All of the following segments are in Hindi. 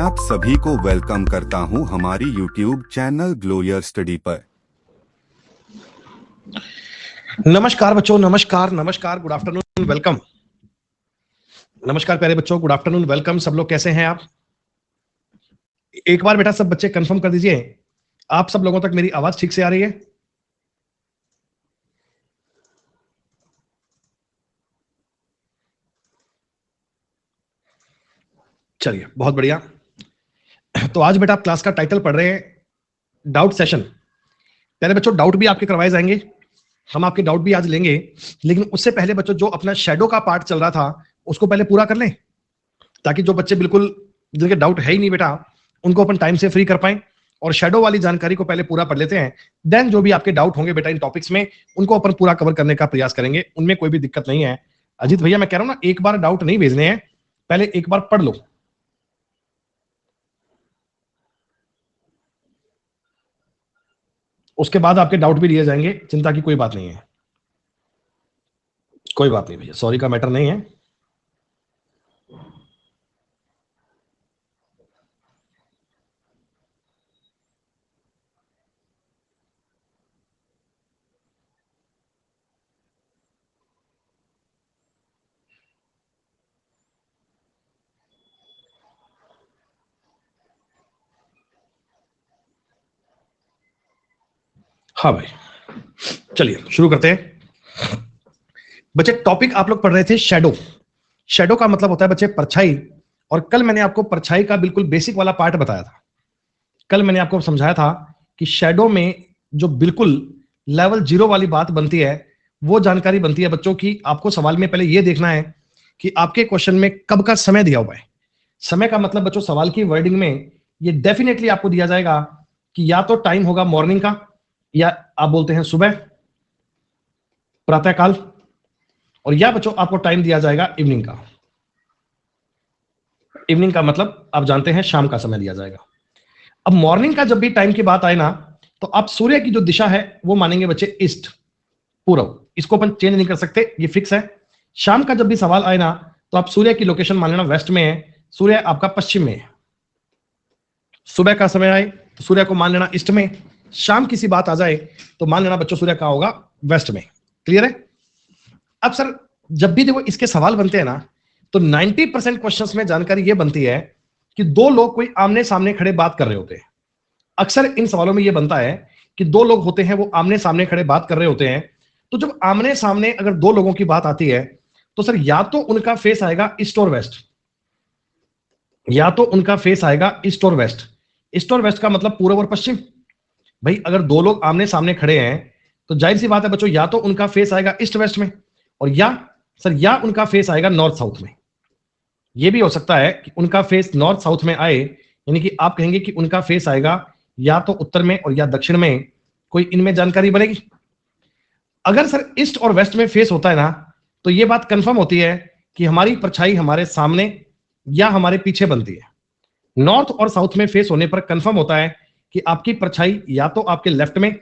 आप सभी को वेलकम करता हूं हमारी YouTube channel glow your study पर। नमस्कार बच्चों, नमस्कार नमस्कार, गुड आफ्टरनून, वेलकम। नमस्कार प्यारे बच्चों, गुड आफ्टरनून, वेलकम। सब लोग कैसे हैं आप? एक बार बेटा सब बच्चे कंफर्म कर दीजिए, आप सब लोगों तक मेरी आवाज ठीक से आ रही है? चलिए, बहुत बढ़िया। तो आज बेटा आप क्लास का टाइटल पढ़ रहे हैं डाउट सेशन। प्यारे बच्चों, डाउट भी आपके करवाए जाएंगे, हम आपके डाउट भी आज लेंगे, लेकिन उससे पहले बच्चों जो अपना शैडो का पार्ट चल रहा था उसको पहले पूरा कर लें, ताकि जो बच्चे बिल्कुल जिनके डाउट है ही नहीं बेटा उनको अपन टाइम से फ्री कर पाएं। और शैडो वाली जानकारी को पहले पूरा पढ़ लेते हैं, देन जो भी आपके डाउट होंगे बेटा इन टॉपिक्स में उनको अपन पूरा कवर करने का प्रयास करेंगे, उनमें कोई भी दिक्कत नहीं है। अजीत भैया मैं कह रहा हूं ना, एक बार डाउट नहीं भेजने हैं, पहले एक बार पढ़ लो। उसके बाद आपके डाउट भी लिए जाएंगे, चिंता की कोई बात नहीं है। कोई बात नहीं भैया, सॉरी का मैटर नहीं है। हाँ भाई, चलिए शुरू करते हैं। बच्चे टॉपिक आप लोग पढ़ रहे थे शैडो। शैडो का मतलब होता है बच्चे परछाई, और कल मैंने आपको परछाई का बिल्कुल बेसिक वाला पार्ट बताया था। कल मैंने आपको समझाया था कि शैडो में जो बिल्कुल लेवल 0 वाली बात बनती है वो जानकारी बनती है बच्चों की। आपको सवाल में पहले ये देखना है कि आपके क्वेश्चन में कब का समय दिया हुआ है। समय का मतलब बच्चों सवाल की वर्डिंग में ये डेफिनेटली आपको दिया जाएगा कि या तो टाइम होगा मॉर्निंग का, या आप बोलते हैं सुबह, प्रातःकाल, और या बच्चों आपको टाइम दिया जाएगा इवनिंग का। इवनिंग का मतलब आप जानते हैं शाम का समय दिया जाएगा। अब मॉर्निंग का जब भी टाइम की बात आए ना, तो आप सूर्य की जो दिशा है वो मानेंगे बच्चे ईस्ट, पूर्व, इसको अपन चेंज नहीं कर सकते, ये फिक्स है। शाम का जब भी सवाल आए ना, तो आप सूर्य की लोकेशन मान लेना वेस्ट में है, सूर्य आपका पश्चिम में है। सुबह का समय आए तो सूर्य को मान लेना ईस्ट में, शाम की सी बात आ जाए तो मान लेना बच्चों सूर्य का होगा वेस्ट में। क्लियर है? अब सर जब भी देखो इसके सवाल बनते हैं ना, तो 90% क्वेश्चंस में जानकारी ये बनती है कि दो लोग कोई आमने सामने खड़े बात कर रहे होते हैं। अक्सर इन सवालों में ये बनता है कि दो लोग होते हैं वो आमने सामने खड़े बात कर रहे होते हैं। तो जब आमने सामने अगर दो लोगों की बात आती है तो सर या तो उनका फेस आएगा ईस्ट और वेस्ट, या तो उनका फेस आएगा ईस्ट और वेस्ट। ईस्ट और वेस्ट का मतलब पूर्व और पश्चिम। भाई अगर दो लोग आमने सामने खड़े हैं तो जाहिर सी बात है बच्चों, या तो उनका फेस आएगा ईस्ट वेस्ट में, और या उनका फेस आएगा नॉर्थ साउथ में। यह भी हो सकता है कि उनका फेस नॉर्थ साउथ में आए, यानी कि आप कहेंगे कि उनका फेस आएगा या तो उत्तर में और या दक्षिण में, कोई इनमें जानकारी बनेगी। अगर सर ईस्ट और वेस्ट में फेस होता है ना, तो यह बात कंफर्म होती है कि हमारी परछाई हमारे सामने या हमारे पीछे बनती है। नॉर्थ और साउथ में फेस होने पर कंफर्म होता है कि आपकी परछाई या तो आपके लेफ्ट में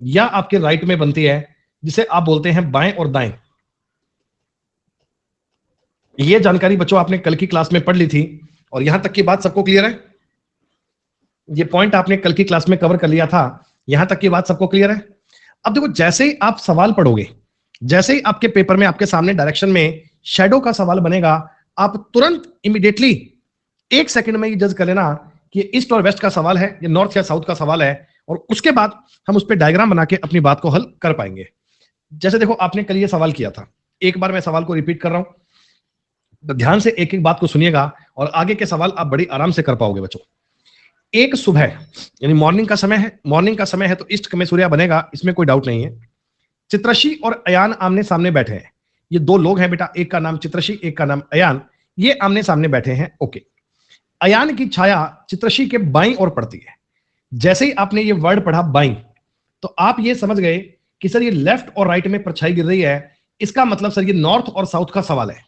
या आपके राइट में बनती है, जिसे आप बोलते हैं बाएं और दाएं। यह जानकारी बच्चों आपने कल की क्लास में पढ़ ली थी, और यहां तक की बात सबको क्लियर है? यह पॉइंट आपने कल की क्लास में कवर कर लिया था, यहां तक की बात सबको क्लियर है? अब देखो जैसे ही आप सवाल पढ़ोगे, जैसे ही आपके पेपर में आपके सामने डायरेक्शन में शैडो का सवाल बनेगा, आप तुरंत इमीडिएटली 1 सेकंड में ये जज कर लेना कि ईस्ट और वेस्ट का सवाल है या नॉर्थ या साउथ का सवाल है, और उसके बाद हम उस पर डायग्राम बना के अपनी बात को हल कर पाएंगे। जैसे देखो आपने कल ये सवाल किया था, एक बार मैं सवाल को रिपीट कर रहा हूं, तो ध्यान से एक एक बात को सुनिएगा और आगे के सवाल आप बड़ी आराम से कर पाओगे बच्चों। एक सुबह यानी मॉर्निंग का समय है, मॉर्निंग का समय है तो ईस्ट में सूर्य बनेगा, इसमें कोई डाउट नहीं है। चित्रशी और अयान आमने सामने बैठे हैं। ये दो लोग हैं बेटा, एक का नाम चित्रशी, एक का नाम अयान, ये आमने सामने बैठे हैं। ओके, अयान की छाया चित्रशी के बाईं ओर पड़ती है। जैसे ही आपने ये वर्ड पढ़ा बाईं, तो आप ये समझ गए कि सर ये लेफ्ट और राइट में परछाई गिर रही है, इसका मतलब सर ये नॉर्थ और साउथ का सवाल है।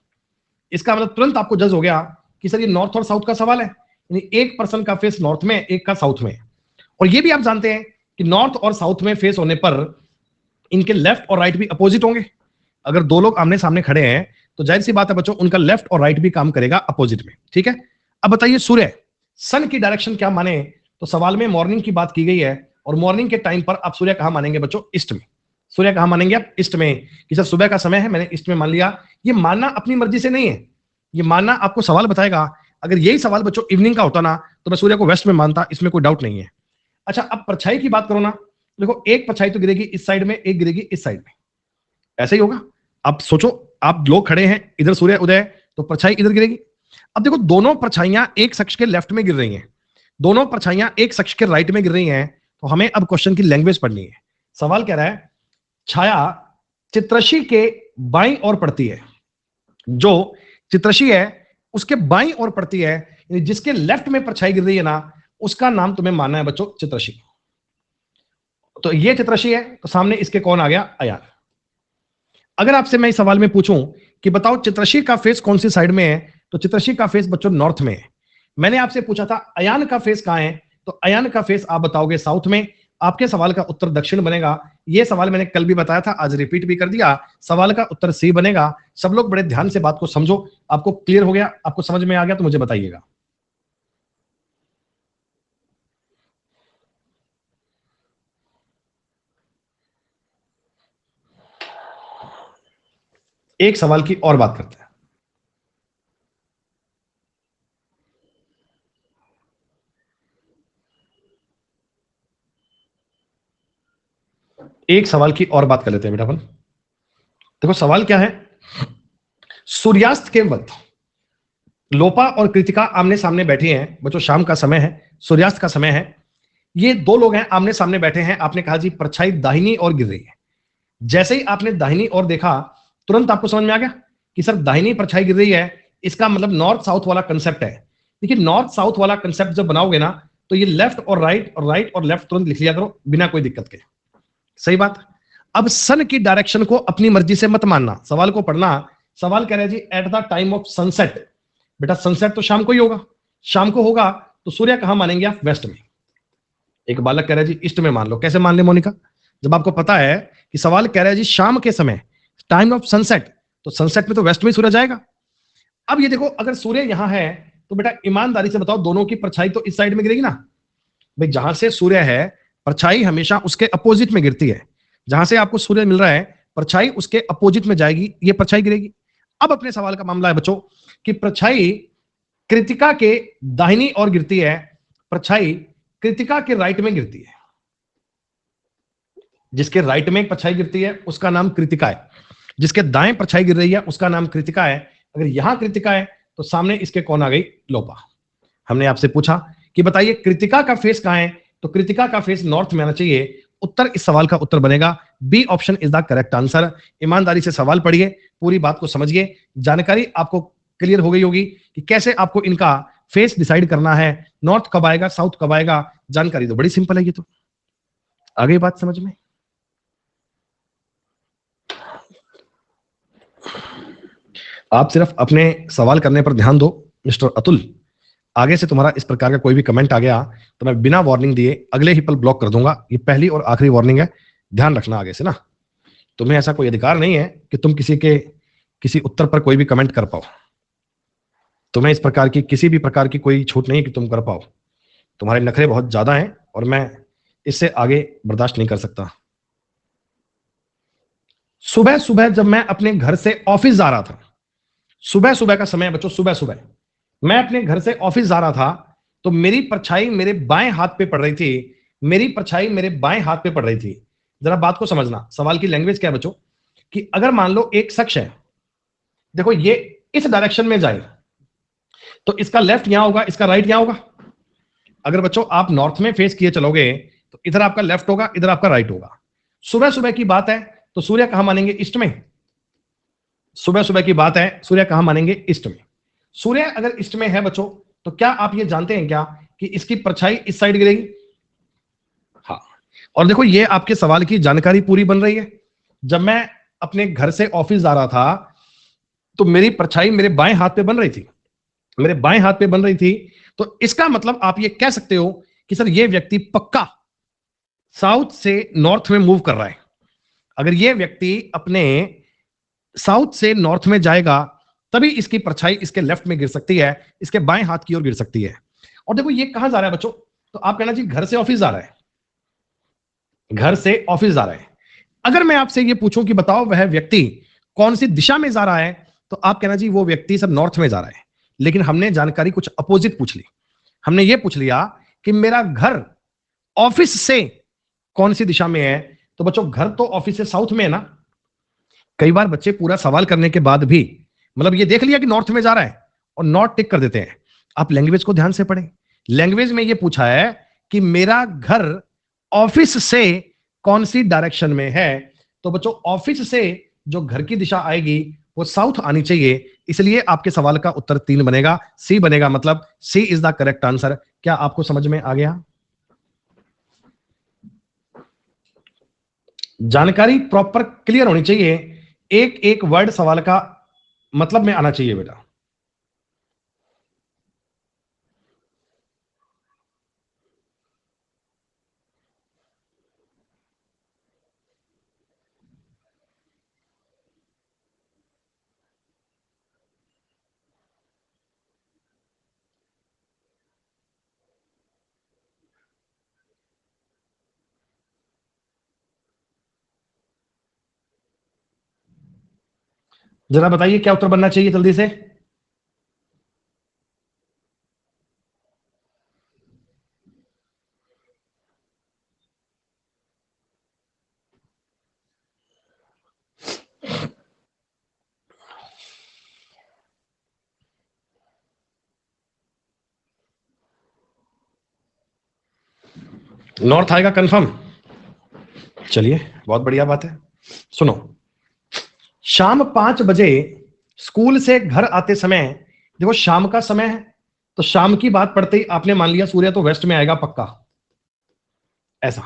इसका मतलब तुरंत आपको जज हो गया कि सर ये नॉर्थ और साउथ का सवाल है, यानी एक पर्सन का फेस नॉर्थ में, एक का साउथ में। और ये भी आप जानते हैं कि नॉर्थ और साउथ में फेस होने पर इनके लेफ्ट और राइट भी अपोजिट होंगे। अगर दो लोग आमने सामने खड़े हैं तो जाहिर सी बात है बच्चों, उनका लेफ्ट और राइट भी काम करेगा अपोजिट में। ठीक है? अब बताइए सूर्य सन की डायरेक्शन क्या माने, तो सवाल में मॉर्निंग की बात की गई है, और मॉर्निंग के टाइम पर आप सूर्य कहां मानेंगे बच्चों, ईस्ट में। सूर्य कहां मानेंगे आप, ईस्ट में, कि सर सुबह का समय है, मैंने ईस्ट में मान लिया। ये मानना अपनी मर्जी से नहीं है, ये मानना आपको सवाल बताएगा। अगर यही सवाल बच्चों इवनिंग का होता ना, तो मैं सूर्य को वेस्ट में मानता, इसमें कोई डाउट नहीं है। अच्छा, अब परछाई की बात करो ना, देखो एक परछाई तो गिरेगी इस साइड में, एक गिरेगी इस साइड में, ऐसे ही होगा। अब सोचो, आप लोग खड़े हैं, इधर सूर्य उदय है, तो परछाई इधर गिरेगी। अब देखो दोनों परछाइयां एक शख्स के लेफ्ट में गिर रही हैं, दोनों परछाइयां एक शख्स के राइट में गिर रही हैं, तो हमें अब क्वेश्चन की लैंग्वेज पढ़नी है। सवाल कह रहा है छाया चित्रशी के बाईं ओर पड़ती है, जो चित्रशी है उसके बाईं ओर पड़ती है, यानी जिसके लेफ्ट में परछाई गिर रही है ना, उसका नाम तुम्हें मानना है बच्चों चित्रशी। तो ये चित्रशी है, तो सामने इसके कौन आ गया, अयान। अगर आपसे मैं इस सवाल में पूछूं कि बताओ चित्रशी का फेस कौन सी साइड में है, तो चित्रशी का फेस बच्चों नॉर्थ में है। मैंने आपसे पूछा था अयान का फेस कहां है, तो अयान का फेस आप बताओगे साउथ में। आपके सवाल का उत्तर दक्षिण बनेगा। यह सवाल मैंने कल भी बताया था, आज रिपीट भी कर दिया। सवाल का उत्तर सी बनेगा। सब लोग बड़े ध्यान से बात को समझो। आपको क्लियर हो गया, आपको समझ में आ गया तो मुझे बताइएगा। एक सवाल की और बात करते हैं। एक सवाल की और बात कर लेते हैं बेटा अपन। देखो सवाल क्या है, सूर्यास्त के वक्त लोपा और कृतिका आमने सामने बैठी हैं बच्चों, शाम का समय है, सूर्यास्त का समय है। ये दो लोग हैं, आमने सामने बैठे हैं। आपने कहा जी परछाई दाहिनी ओर गिर रही है। जैसे ही आपने दाहिनी ओर देखा, तुरंत आपको समझ में आ गया कि सर दाहिनी परछाई गिर रही है, इसका मतलब नॉर्थ साउथ वाला कंसेप्ट है। देखिए नॉर्थ साउथ वाला कंसेप्ट जब बनाओगे ना, तो ये लेफ्ट और राइट और लेफ्ट तुरंत लिख लिया करो बिना कोई दिक्कत के। सही बात। अब सन की डायरेक्शन को अपनी मर्जी से मत मानना, सवाल को पढ़ना। सवाल कह रहे हैं जी at the time of sunset. बेटा सनसेट तो शाम को ही होगा, शाम को होगा तो सूर्य कहां मानेंगे आप, वेस्ट में। एक बालक कह रहा है जी ईस्ट में मान लो। कैसे मान ले मोनिका, जब आपको पता है कि सवाल कह रहा है जी शाम के समय, टाइम ऑफ सनसेट, तो सनसेट में तो वेस्ट में सूर्य जाएगा। अब ये देखो अगर सूर्य यहां है, तो बेटा ईमानदारी से बताओ दोनों की परछाई तो इस साइड में गिरेगी ना। भाई जहां से सूर्य है, परछाई हमेशा उसके अपोजिट में गिरती है। जहां से आपको सूर्य मिल रहा है, परछाई उसके अपोजिट में जाएगी, ये परछाई गिरेगी। अब अपने सवाल का मामला है बच्चों कि परछाई कृतिका के दाहिनी ओर गिरती है, परछाई कृतिका के राइट में गिरती है। जिसके राइट में परछाई गिरती है उसका नाम कृतिका है, जिसके दाएं परछाई गिर रही है उसका नाम कृतिका है। अगर यहां कृतिका है तो सामने इसके कौन आ गई, लोपा। हमने आपसे पूछा कि बताइए कृतिका का फेस कहां है, तो कृतिका का फेस नॉर्थ में आना चाहिए। उत्तर इस सवाल का उत्तर बनेगा B option is the correct answer. ईमानदारी से सवाल पढ़िए, पूरी बात को समझिए। जानकारी आपको क्लियर हो गई होगी कि कैसे आपको इनका फेस डिसाइड करना है, नॉर्थ कब आएगा साउथ कब आएगा। जानकारी तो बड़ी सिंपल है, ये तो आ गई बात समझ में। आप सिर्फ अपने सवाल करने पर ध्यान दो मिस्टर अतुल। आगे से तुम्हारा इस प्रकार का कोई भी कमेंट आ गया तो मैं बिना वार्निंग दिए अगले ही पल ब्लॉक कर दूंगा। ये पहली और आखिरी वार्निंग है, ध्यान रखना आगे से ना। तुम्हें ऐसा कोई अधिकार नहीं है कि तुम किसी उत्तर पर कोई भी कमेंट कर पाओ। तुम्हें इस प्रकार की किसी भी प्रकार की कोई छूट नहीं कि तुम कर पाओ। तुम्हारे नखरे बहुत ज्यादा हैं और मैं इससे आगे बर्दाश्त नहीं कर सकता। सुबह सुबह जब मैं अपने घर से ऑफिस जा रहा था, सुबह सुबह का समय है बच्चों, सुबह सुबह मैं अपने घर से ऑफिस जा रहा था, तो मेरी परछाई मेरे बाएं हाथ पे पड़ रही थी। मेरी परछाई मेरे बाएं हाथ पे पड़ रही थी। जरा बात को समझना, सवाल की लैंग्वेज क्या है बच्चों, कि अगर मान लो एक शख्स है, देखो ये इस डायरेक्शन में जाए तो इसका लेफ्ट यहां होगा, इसका राइट यहां होगा। अगर बच्चों आप नॉर्थ में फेस किए चलोगे तो इधर आपका लेफ्ट होगा, इधर आपका राइट होगा। सुबह सुबह की बात है तो सूर्य कहां मानेंगे, ईस्ट में। सुबह सुबह की बात है, सूर्य कहां मानेंगे, ईस्ट में। सूर्य अगर ईस्ट में है बच्चों, तो क्या आप ये जानते हैं क्या कि इसकी परछाई इस साइड गिरेगी। हाँ, और देखो ये आपके सवाल की जानकारी पूरी बन रही है। जब मैं अपने घर से ऑफिस जा रहा था तो मेरी परछाई मेरे बाएं हाथ पे बन रही थी, मेरे बाएं हाथ पे बन रही थी। तो इसका मतलब आप ये कह सकते हो कि सर ये व्यक्ति पक्का साउथ से नॉर्थ में मूव कर रहा है। अगर ये व्यक्ति अपने साउथ से नॉर्थ में जाएगा तभी इसकी परछाई इसके लेफ्ट में गिर सकती है, इसके बाएं हाथ की ओर गिर सकती है। और देखो ये कहां जा रहा है बच्चों, तो आप कहना जी घर से ऑफिस जा रहा है, घर से ऑफिस जा रहा है। अगर मैं आपसे ये पूछूं कि बताओ वह व्यक्ति कौन सी दिशा में जा रहा है, तो आप कहना जी वो व्यक्ति सब नॉर्थ में जा रहा है। लेकिन हमने जानकारी कुछ अपोजिट पूछ ली, हमने ये पूछ लिया कि मेरा घर ऑफिस से कौन सी दिशा में है, तो बच्चों घर तो ऑफिस से साउथ में है ना। कई बार बच्चे पूरा सवाल करने के बाद भी मतलब ये देख लिया कि नॉर्थ में जा रहा है और नॉट टिक कर देते हैं। आप लैंग्वेज को ध्यान से पढ़ें, लैंग्वेज में ये पूछा है कि मेरा घर ऑफिस से कौन सी डायरेक्शन में है, तो बच्चों ऑफिस से जो घर की दिशा आएगी वो साउथ आनी चाहिए, इसलिए आपके सवाल का उत्तर 3 बनेगा, सी बनेगा, मतलब सी इज द करेक्ट आंसर। क्या आपको समझ में आ गया? जानकारी प्रॉपर क्लियर होनी चाहिए, एक एक वर्ड सवाल का मतलब में आना चाहिए बेटा। जरा बताइए क्या उत्तर बनना चाहिए जल्दी से। नॉर्थ आएगा कंफर्म? चलिए बहुत बढ़िया बात है। सुनो, शाम 5 बजे स्कूल से घर आते समय, देखो शाम का समय है तो शाम की बात पड़ते ही आपने मान लिया सूर्य तो वेस्ट में आएगा पक्का। ऐसा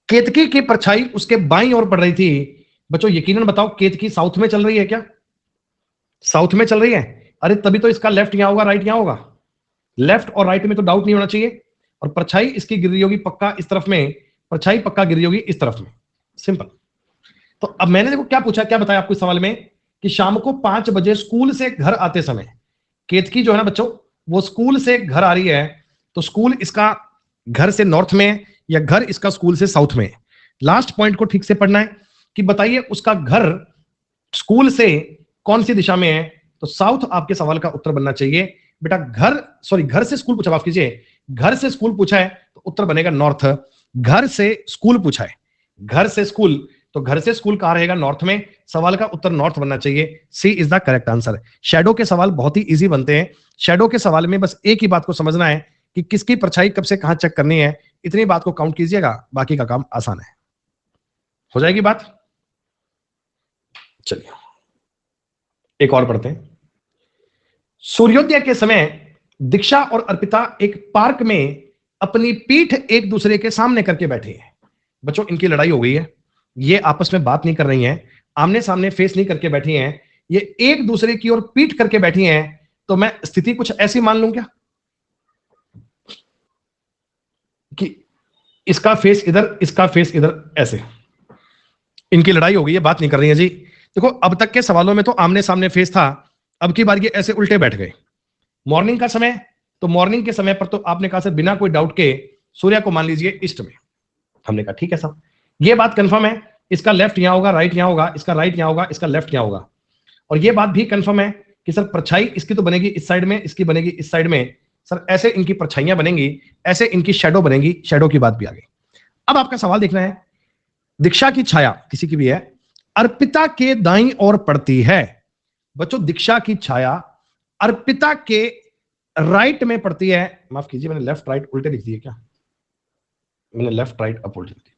केतकी की परछाई उसके बाईं ओर पड़ रही थी। बच्चों यकीनन बताओ केतकी साउथ में चल रही है क्या? साउथ में चल रही है। अरे तभी तो इसका लेफ्ट यहां होगा राइट यहां होगा। लेफ्ट और राइट में तो डाउट नहीं होना चाहिए। और परछाई इसकी गिर रही होगी पक्का इस तरफ में, परछाई पक्का गिर रही होगी इस तरफ में। सिंपल। तो अब मैंने देखो क्या पूछा, क्या बताया आपको इस सवाल में कि शाम को 5 बजे स्कूल से घर आते समय केतकी जो है ना बच्चों वो स्कूल से घर आ रही है, तो स्कूल इसका घर से नॉर्थ में या घर इसका स्कूल से साउथ में। लास्ट पॉइंट को ठीक से पढ़ना है कि बताइए उसका घर स्कूल से कौन सी दिशा में है, तो साउथ आपके सवाल का उत्तर बनना चाहिए बेटा। घर से स्कूल पूछा, माफ कीजिए, घर से स्कूल पूछा है तो उत्तर बनेगा नॉर्थ। घर से स्कूल पूछा है, घर से स्कूल, तो घर से स्कूल कहां रहेगा? नॉर्थ में। सवाल का उत्तर नॉर्थ बनना चाहिए, C is the correct answer. Shadow के सवाल बहुत ही इजी बनते हैं। शैडो के सवाल में बस एक ही बात को समझना है कि किसकी परछाई कब से कहां चेक करनी है, इतनी बात को काउंट कीजिएगा, बाकी का काम आसान है। हो जाएगी बात। चलिए एक और पढ़ते हैं। सूर्योदय के समय दीक्षा और अर्पिता एक पार्क में अपनी पीठ एक दूसरे के सामने करके बैठे हैं। बच्चों इनकी लड़ाई हो गई है, ये आपस में बात नहीं कर रही हैं, आमने सामने फेस नहीं करके बैठी हैं, ये एक दूसरे की ओर पीठ करके बैठी हैं। तो मैं स्थिति कुछ ऐसी मान लूं क्या कि इसका फेस इधर इसका फेस इधर, ऐसे इनकी लड़ाई हो गई है, बात नहीं कर रही है जी। देखो अब तक के सवालों में तो आमने सामने फेस था, अब की बार ये ऐसे उल्टे बैठ गए। मॉर्निंग का समय, तो मॉर्निंग के समय पर तो आपने कहा सर बिना कोई डाउट के सूर्य को मान लीजिए ईस्ट में। हमने कहा ठीक है साहब, ये बात कंफर्म है, इसका लेफ्ट यहां होगा राइट यहां होगा, इसका राइट यहां होगा, इसका लेफ्ट यहां होगा। और ये बात भी कंफर्म है कि सर परछाई इसकी तो बनेगी इस साइड में, इसकी बनेगी इस साइड में। सर ऐसे इनकी परछाइयां बनेंगी, ऐसे इनकी शैडो बनेगी, शैडो की बात भी आ गई। अब आपका सवाल देखना है, दीक्षा की छाया किसी की भी है अर्पिता के दाईं ओर पड़ती है। बच्चों दीक्षा की छाया अर्पिता के राइट में पड़ती है। माफ कीजिए मैंने लेफ्ट राइट उल्टे लिख दिए क्या? मैंने लेफ्ट राइट अप उल्टे लिख दिया,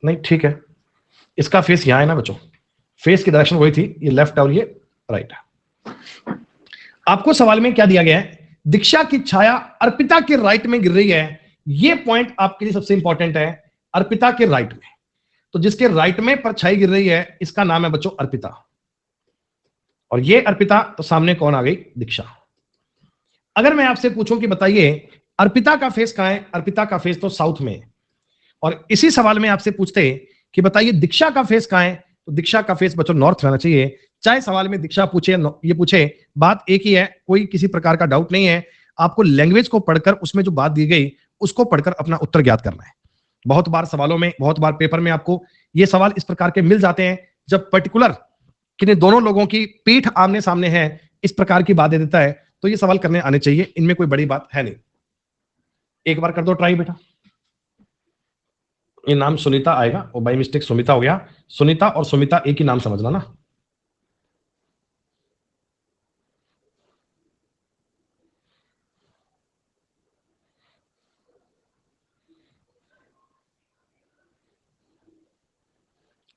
नहीं ठीक है। इसका फेस यहां है ना बच्चों, फेस की डायरेक्शन वही थी, ये लेफ्ट और ये राइट है। आपको सवाल में क्या दिया गया है? दीक्षा की छाया अर्पिता के राइट में गिर रही है। ये पॉइंट आपके लिए सबसे इंपॉर्टेंट है, अर्पिता के राइट में। तो जिसके राइट में परछाई गिर रही है इसका नाम है बच्चों अर्पिता। और ये अर्पिता तो सामने कौन आ गई? दीक्षा। अगर मैं आपसे पूछूं कि बताइए अर्पिता का फेस कहां है? अर्पिता का फेस तो साउथ में है। और इसी सवाल में आपसे पूछते कि बताइए दीक्षा का फेस कहां है, तो दीक्षा का फेस बच्चों नॉर्थ रहना चाहिए। चाहे सवाल में दीक्षा पूछे ये पूछे, बात एक ही है, कोई किसी प्रकार का डाउट नहीं है। आपको लैंग्वेज को पढ़कर उसमें जो बात दी गई उसको पढ़कर अपना उत्तर ज्ञात करना है। बहुत बार सवालों में, बहुत बार पेपर में आपको ये सवाल इस प्रकार के मिल जाते हैं जब पर्टिकुलर किन्हीं दोनों लोगों की पीठ आमने सामने है, इस प्रकार की बात दे देता है, तो ये सवाल करने आने चाहिए, इनमें कोई बड़ी बात है नहीं। एक बार कर दो ट्राई बेटा। ये नाम सुनीता आएगा और बाई मिस्टेक सुमिता हो गया। सुनीता और सुमिता एक ही नाम समझना ना।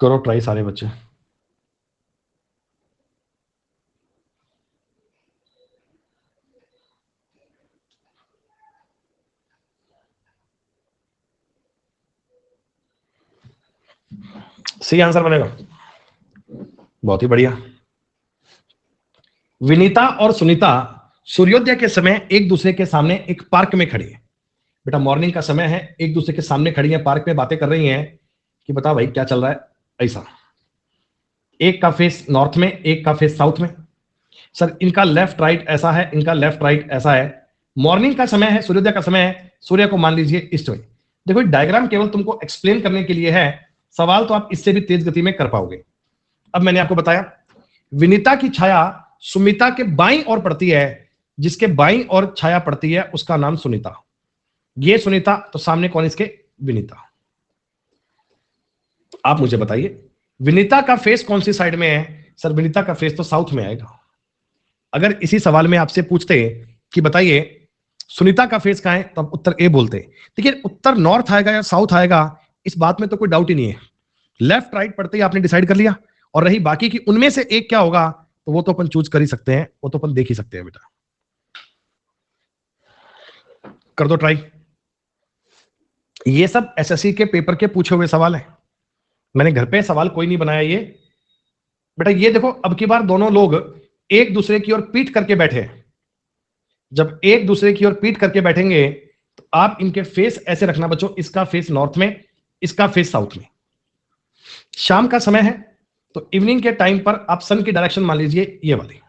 करो ट्राई सारे बच्चे। सही आंसर बनेगा। बहुत ही बढ़िया। विनीता और सुनीता सूर्योदय के समय एक दूसरे के सामने एक पार्क में खड़ी है। बेटा मॉर्निंग का समय है, एक दूसरे के सामने खड़ी है, पार्क में बातें कर रही हैं कि बता भाई क्या चल रहा है। ऐसा एक का फेस नॉर्थ में, एक का फेस साउथ में। सर इनका लेफ्ट राइट ऐसा है, इनका लेफ्ट राइट ऐसा है। मॉर्निंग का समय है, सूर्योदय का समय है, सूर्य को मान लीजिए ईस्ट में। देखो डायग्राम केवल तुमको एक्सप्लेन करने के लिए है, सवाल तो आप इससे भी तेज गति में कर पाओगे। अब मैंने आपको बताया विनीता की छाया सुमिता के बाईं ओर पड़ती है, जिसके बाईं ओर छाया पड़ती है उसका नाम सुनीता। ये सुनीता तो सामने कौन इसके? विनीता। आप मुझे बताइए विनीता का फेस कौन सी साइड में है? सर विनीता का फेस तो साउथ में आएगा। अगर इसी सवाल में आपसे पूछते कि बताइए सुनीता का फेस कहां है, तो आप उत्तर ए बोलते। देखिए उत्तर नॉर्थ आएगा या साउथ आएगा, इस बात में तो कोई डाउट ही नहीं है। लेफ्ट राइट पढ़ते ही आपने डिसाइड कर लिया, और रही बाकी की उनमें से एक क्या होगा, तो वो तो अपन चूज कर ही सकते हैं, वो तो अपन देख ही सकते हैं। बेटा कर दो ट्राई। ये सब एसएससी के पेपर के पूछे हुए सवाल हैं, मैंने घर पे सवाल कोई नहीं बनाया। ये बेटा ये देखो अब की बार दोनों लोग एक दूसरे की ओर पीठ करके बैठे हैं। जब एक दूसरे की ओर पीठ करके बैठेंगे तो आप इनके फेस ऐसे रखना बच्चों, इसका फेस नॉर्थ में, इसका फेस साउथ में। शाम का समय है तो इवनिंग के टाइम पर आप सन की डायरेक्शन मान लीजिए ये वाली।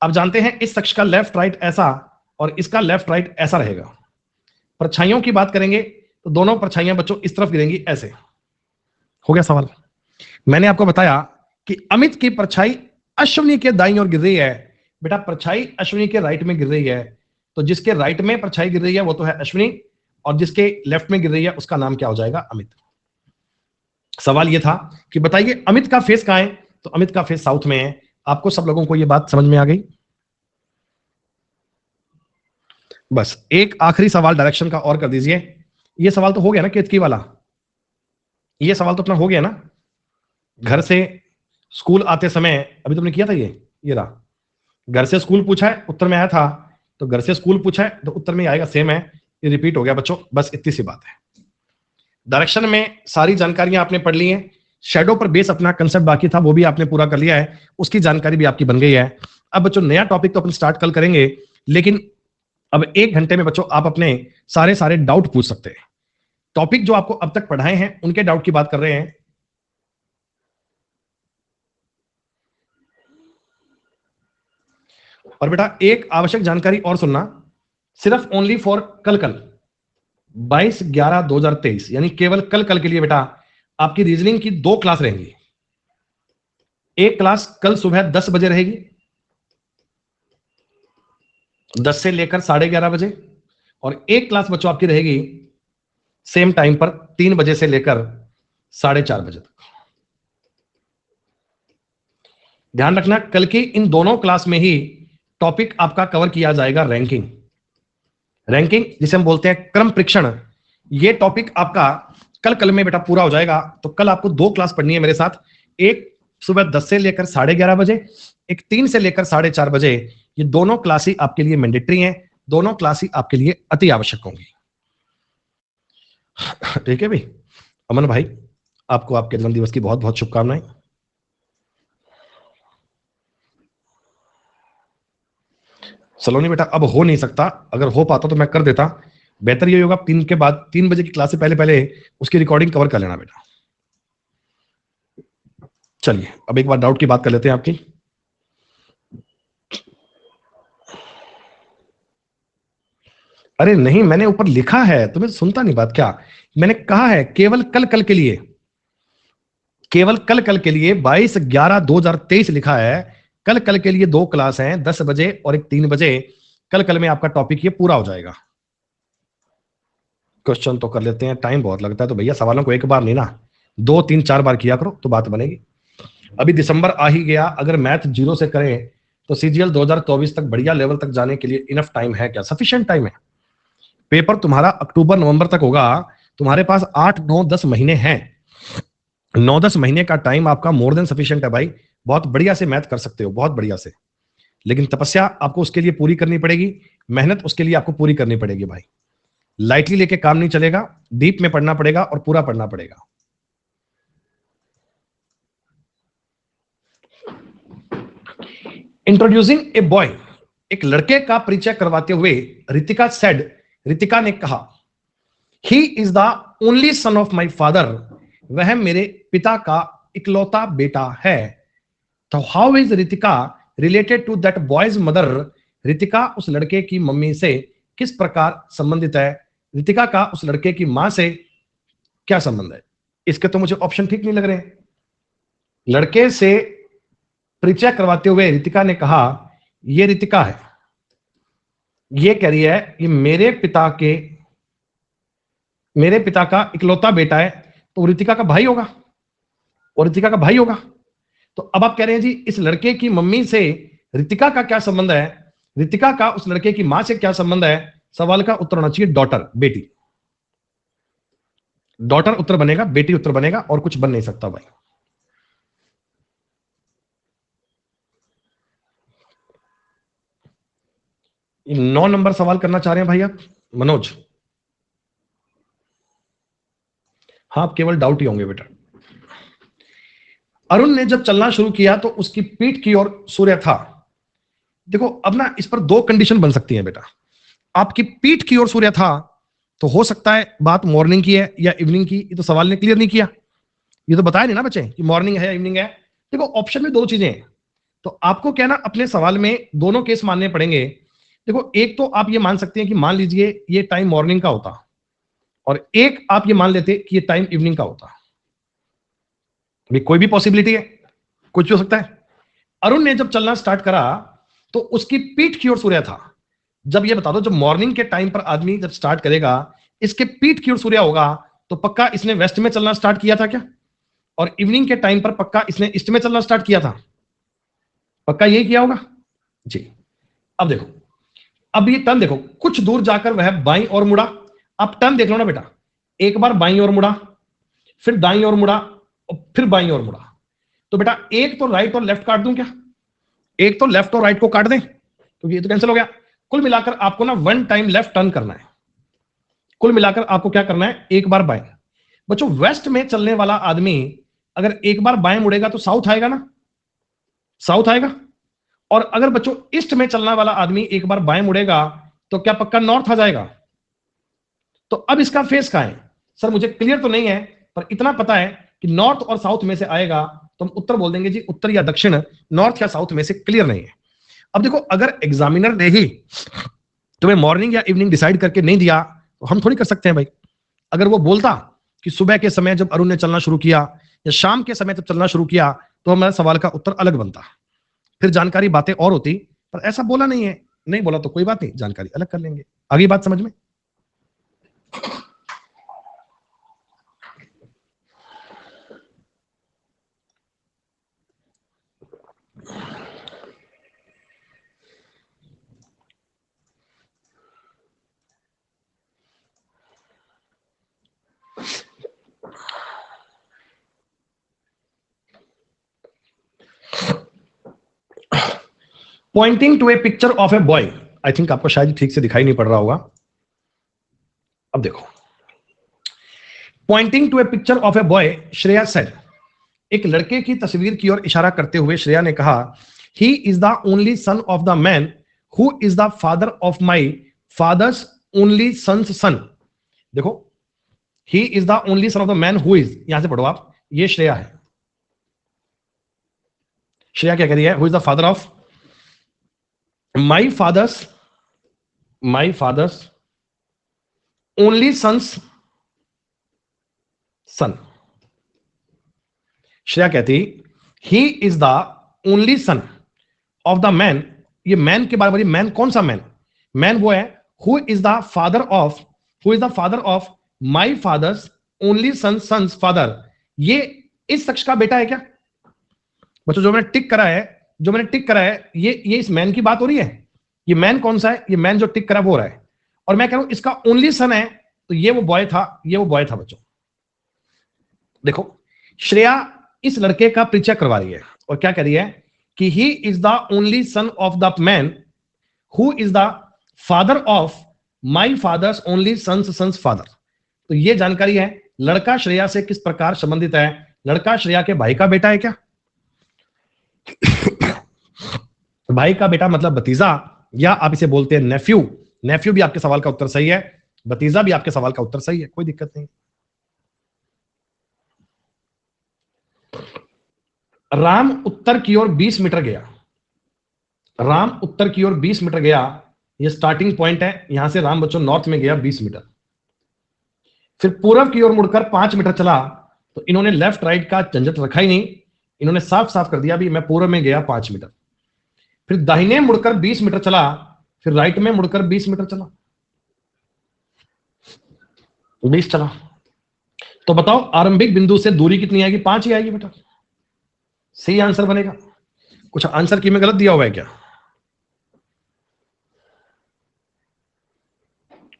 अब जानते हैं इस शख्स का लेफ्ट राइट ऐसा और इसका लेफ्ट राइट ऐसा रहेगा। परछाइयों की बात करेंगे तो दोनों परछाइयां बच्चों इस तरफ गिरेंगी ऐसे। हो गया सवाल। मैंने आपको बताया कि अमित की परछाई अश्विनी के दाईं ओर गिर रही है। बेटा परछाई अश्विनी के राइट में गिर रही है, तो जिसके राइट में परछाई गिर रही है वो तो है अश्विनी, और जिसके लेफ्ट में गिर रही है उसका नाम क्या हो जाएगा? अमित। सवाल ये था कि बताइए अमित का फेस कहां है, तो अमित का फेस साउथ में है। आपको सब लोगों को ये बात समझ में आ गई? बस एक आखिरी सवाल डायरेक्शन का और कर दीजिए। ये सवाल तो हो गया ना केतकी वाला, ये सवाल तो अपना हो गया ना। घर से स्कूल आते समय अभी तुमने किया था ये रहा। घर से स्कूल पूछा है, उत्तर में आया था, तो घर से स्कूल पूछा है तो उत्तर में आएगा, सेम है। ये रिपीट हो गया बच्चों, बस इतनी सी बात है। डायरेक्शन में सारी जानकारियां आपने पढ़ ली हैं। शेडो पर बेस अपना कंसेप्ट बाकी था, वो भी आपने पूरा कर लिया है, उसकी जानकारी भी आपकी बन गई है। अब बच्चों नया टॉपिक तो अपन स्टार्ट कल करेंगे, लेकिन अब 1 घंटे में बच्चों आप अपने सारे सारे डाउट पूछ सकते हैं। टॉपिक जो आपको अब तक पढ़ाए हैं उनके डाउट की बात कर रहे हैं। और बेटा एक आवश्यक जानकारी और सुनना, सिर्फ ओनली फॉर कल 22/11/2023 यानी केवल कल के लिए बेटा आपकी रीजनिंग की 2 क्लास रहेंगी। एक क्लास कल सुबह 10 बजे रहेगी, 10 से लेकर 11:30 बजे, और एक क्लास बच्चों आपकी रहेगी सेम टाइम पर 3 बजे से लेकर 4:30 बजे तक। ध्यान रखना कल की इन दोनों क्लास में ही टॉपिक आपका कवर किया जाएगा रैंकिंग। रैंकिंग जिसे हम बोलते हैं क्रम परीक्षण, ये टॉपिक आपका कल में बेटा पूरा हो जाएगा। तो कल आपको 2 क्लास पढ़नी है मेरे साथ, एक सुबह 10 से लेकर 11:30 बजे, एक 3 से लेकर 4:30 बजे। ये दोनों क्लास ही आपके लिए मैंडेटरी हैं, दोनों क्लास ही आपके लिए अति आवश्यक होंगी। ठीक है भाई। अमन भाई आपको आपके जन्म दिवस की बहुत बहुत शुभकामनाएं। सलोनी बेटा अब हो नहीं सकता, अगर हो पाता तो मैं कर देता। बेहतर ये होगा 3 के बाद, 3 बजे की क्लास से पहले पहले उसकी रिकॉर्डिंग कवर कर लेना बेटा। चलिए अब एक बार डाउट की बात कर लेते हैं आपकी। अरे नहीं, मैंने ऊपर लिखा है, तुम्हें सुनता नहीं बात क्या? मैंने कहा है केवल कल कल के लिए, केवल कल कल के लिए 22/11/2023 लिखा है। कल कल के लिए 2 क्लास हैं, 10 बजे और एक 3 बजे। कल कल में आपका टॉपिक ये पूरा हो जाएगा। क्वेश्चन तो कर लेते हैं, टाइम बहुत लगता है तो भैया सवालों को एक बार नहीं ना, 2 3 4 बार किया करो तो बात बनेगी। अभी दिसंबर आ ही गया, अगर मैथ 0 से करें तो सीजीएल 2024 तक बढ़िया लेवल तक जाने के लिए इनफ टाइम है क्या? सफिशिएंट टाइम है। पेपर तुम्हारा अक्टूबर नवंबर तक होगा, तुम्हारे पास 8 9 10 महीने हैं। 9-10 महीने का टाइम आपका मोर देन सफिशिएंट है भाई। बहुत बढ़िया से मैथ कर सकते हो, बहुत बढ़िया से। लेकिन तपस्या आपको उसके लिए पूरी करनी पड़ेगी, मेहनत उसके लिए आपको पूरी करनी पड़ेगी भाई। लाइटली लेके काम नहीं चलेगा, डीप में पढ़ना पड़ेगा और पूरा पढ़ना पड़ेगा। इंट्रोड्यूसिंग ए बॉय, एक लड़के का परिचय करवाते हुए रितिका सेड, रितिका ने कहा, he is the only son of my father, वह मेरे पिता का इकलौता बेटा है। तो how is Ritika related to that boy's mother, Ritika उस लड़के की मम्मी से किस प्रकार संबंधित है? रितिका का उस लड़के की मां से क्या संबंध है? इसके तो मुझे ऑप्शन ठीक नहीं लग रहे। लड़के से परिचय करवाते हुए रितिका ने कहा, ये रितिका है, ये कह रही है ये मेरे पिता का इकलौता बेटा है, तो रितिका का भाई होगा, और रितिका का भाई होगा। तो अब आप कह रहे हैं जी इस लड़के की मम्मी से रितिका का क्या संबंध है, रितिका का उस लड़के की मां से क्या संबंध है? सवाल का उत्तर होना चाहिए डॉटर, बेटी। डॉटर उत्तर बनेगा, बेटी उत्तर बनेगा, और कुछ बन नहीं सकता भाई। ये 9 नंबर सवाल करना चाह रहे हैं भाई आप, मनोज? हाँ, आप केवल डाउट ही होंगे बेटा। अरुण ने जब चलना शुरू किया तो उसकी पीठ की ओर सूर्य था। देखो अब ना इस पर 2 कंडीशन बन सकती हैं बेटा। आपकी पीठ की ओर सूर्य था तो हो सकता है बात मॉर्निंग की है या इवनिंग की, ये तो सवाल ने क्लियर नहीं किया। ये तो बताया नहीं ना बच्चे कि मॉर्निंग है या इवनिंग है। देखो ऑप्शन में 2 चीजें हैं, तो आपको क्या ना अपने सवाल में दोनों केस मानने पड़ेंगे। देखो एक तो आप ये मान सकते हैं कि मान लीजिए ये टाइम मॉर्निंग का होता, और एक आप ये मान लेते कि ये टाइम इवनिंग का होता। अभी कोई भी पॉसिबिलिटी है, कुछ भी हो सकता है। अरुण ने जब चलना स्टार्ट करा तो उसकी पीठ की ओर सूर्य था। जब ये बता दो, जब मॉर्निंग के टाइम पर आदमी जब स्टार्ट करेगा, इसके पीठ की ओर सूर्य होगा, तो पक्का इसने वेस्ट में चलना स्टार्ट किया था क्या? और इवनिंग के टाइम पर पक्का इसने ईस्ट में चलना स्टार्ट किया था, पक्का यही किया होगा जी। अब देखो, अब ये टर्न देखो, कुछ दूर जाकर वह बाईं ओर मुड़ा। अब टर्न देख लो ना बेटा, एक बार बाईं ओर मुड़ा, फिर दाईं ओर मुड़ा, और फिर बाईं ओर मुड़ा। तो बेटा एक तो राइट और लेफ्ट काट दूं क्या? एक तो लेफ्ट और राइट को काट दें, क्योंकि ये तो कैंसिल हो गया। कुल मिलाकर आपको ना 1 टाइम लेफ्ट टर्न करना है। कुल मिलाकर आपको क्या करना है? एक बार बाएं। बच्चों वेस्ट में चलने वाला आदमी अगर एक बार बाएं मुड़ेगा तो साउथ आएगा ना, साउथ आएगा। और अगर बच्चों ईस्ट में चलने वाला आदमी एक बार बाएं मुड़ेगा तो क्या पक्का नॉर्थ आ जाएगा? तो अब इसका फेस कहां है? सर मुझे क्लियर तो नहीं है, पर इतना पता है कि नॉर्थ और साउथ में से आएगा, तो हम उत्तर बोल देंगे जी उत्तर या दक्षिण, नॉर्थ या साउथ में से क्लियर नहीं है। अब देखो अगर एग्जामिनर ने ही तुम्हें मॉर्निंग या इवनिंग डिसाइड करके नहीं दिया तो हम थोड़ी कर सकते हैं भाई। अगर वो बोलता कि सुबह के समय जब अरुण ने चलना शुरू किया या शाम के समय जब चलना शुरू किया, तो हमारे सवाल का उत्तर अलग बनता, फिर जानकारी बातें और होती। पर ऐसा बोला नहीं है, नहीं बोला तो कोई बात नहीं, जानकारी अलग कर लेंगे। आगे बात समझ में? Pointing to a picture of a boy, I think आपको शायद ठीक से दिखाई नहीं पड़ रहा होगा। अब देखो, pointing to a picture of a boy, Shreya said, एक लड़के की तस्वीर की ओर इशारा करते हुए श्रेया ने कहा, he is the only son of the man who is the father of my father's only son's son. देखो, he is the only son of the man who is, यहां से पढ़ो आप, ये श्रेया है। श्रेया क्या कह रही है? Who is the father of my father's only son's son. Shreya कहती he is the only son of the man. ये मैन के बारे में, मैन कौन सा मैन? मैन वो है who is the father of, who is the father of my father's only son, son's father. ये इस शख्स का बेटा है क्या? बच्चों जो मैंने टिक करा है, जो मैंने टिक करा है, ये इस मैन की बात हो रही है। ये मैन कौन सा है? ये मैन जो टिक करा वो हो रहा है। और मैं कह रहा हूं इसका ओनली सन है, तो ये वो बॉय था, ये वो बॉय था। बच्चों देखो, श्रेया इस लड़के का परिचय करवा रही है और क्या कह रही है कि he is the only son of the man who is the father of my father's only son's, son's father. तो ये जानकारी है। लड़का श्रेया से किस प्रकार संबंधित है? लड़का श्रेया के भाई का बेटा है क्या? भाई का बेटा मतलब भतीजा, या आप इसे बोलते हैं नेफ्यू। नेफ्यू भी आपके सवाल का उत्तर सही है, भतीजा भी आपके सवाल का उत्तर सही है, कोई दिक्कत नहीं। राम उत्तर की ओर 20 मीटर गया। राम उत्तर की ओर 20 मीटर गया, ये स्टार्टिंग पॉइंट है। यहां से राम बच्चों नॉर्थ में गया 20 मीटर, फिर पूर्व की ओर मुड़कर 5 मीटर चला। तो इन्होंने लेफ्ट राइट का झंझट रखा ही नहीं, इन्होंने साफ साफ कर दिया भी मैं पूर्व में गया 5 मीटर। फिर दाहिने मुड़कर 20 मीटर चला, फिर राइट में मुड़कर 20 मीटर चला, 20 चला। तो बताओ आरंभिक बिंदु से दूरी कितनी आएगी? 5 ही आएगी बेटा, सही आंसर बनेगा। कुछ आंसर की में गलत दिया हुआ है क्या?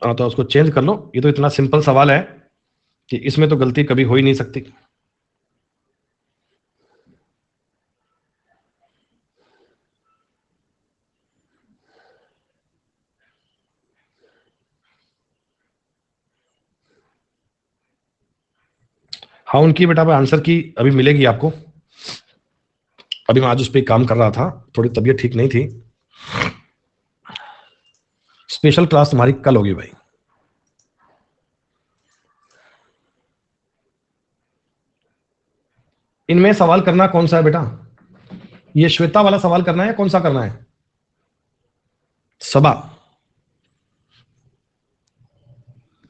तो उसको चेंज कर लो। ये तो इतना सिंपल सवाल है कि इसमें तो गलती कभी हो ही नहीं सकती। हाँ, उनकी बेटा आंसर की अभी मिलेगी आपको। अभी मैं आज उस पर काम कर रहा था, थोड़ी तबीयत ठीक नहीं थी। स्पेशल क्लास तुम्हारी कल होगी भाई। इनमें सवाल करना कौन सा है बेटा? ये श्वेता वाला सवाल करना है, कौन सा करना है? सबा,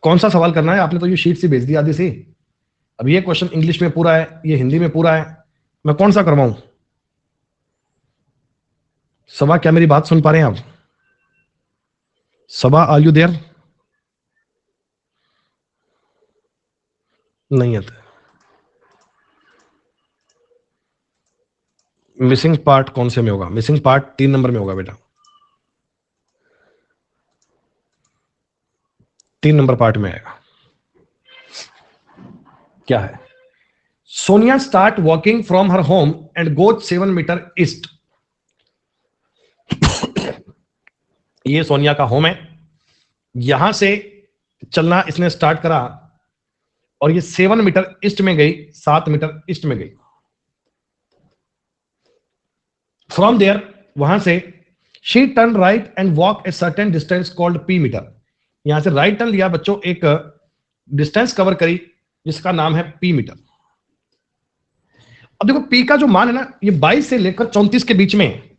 कौन सा सवाल करना है? आपने तो ये शीट से भेज दी आधी सी। अब ये क्वेश्चन इंग्लिश में पूरा है, ये हिंदी में पूरा है, मैं कौन सा करवाऊं? सबा, क्या मेरी बात सुन पा रहे हैं आप? सबा, आर यू देयर? नहीं है। मिसिंग पार्ट कौन से में होगा? मिसिंग पार्ट 3 नंबर में होगा बेटा, 3 नंबर पार्ट में आएगा। क्या है? Sonia start walking from her home and goes 7 metre east. ये सोनिया का होम है, यहां से चलना इसने स्टार्ट करा और ये 7 मीटर ईस्ट में गई, 7 मीटर ईस्ट में गई। फ्रॉम देयर, वहां से she turn right and walk a certain distance called P metre. यहां से राइट टर्न लिया बच्चों, एक डिस्टेंस कवर करी जिसका नाम है पी मीटर। अब देखो पी का जो मान है ना, ये 22 से लेकर 34 के बीच में।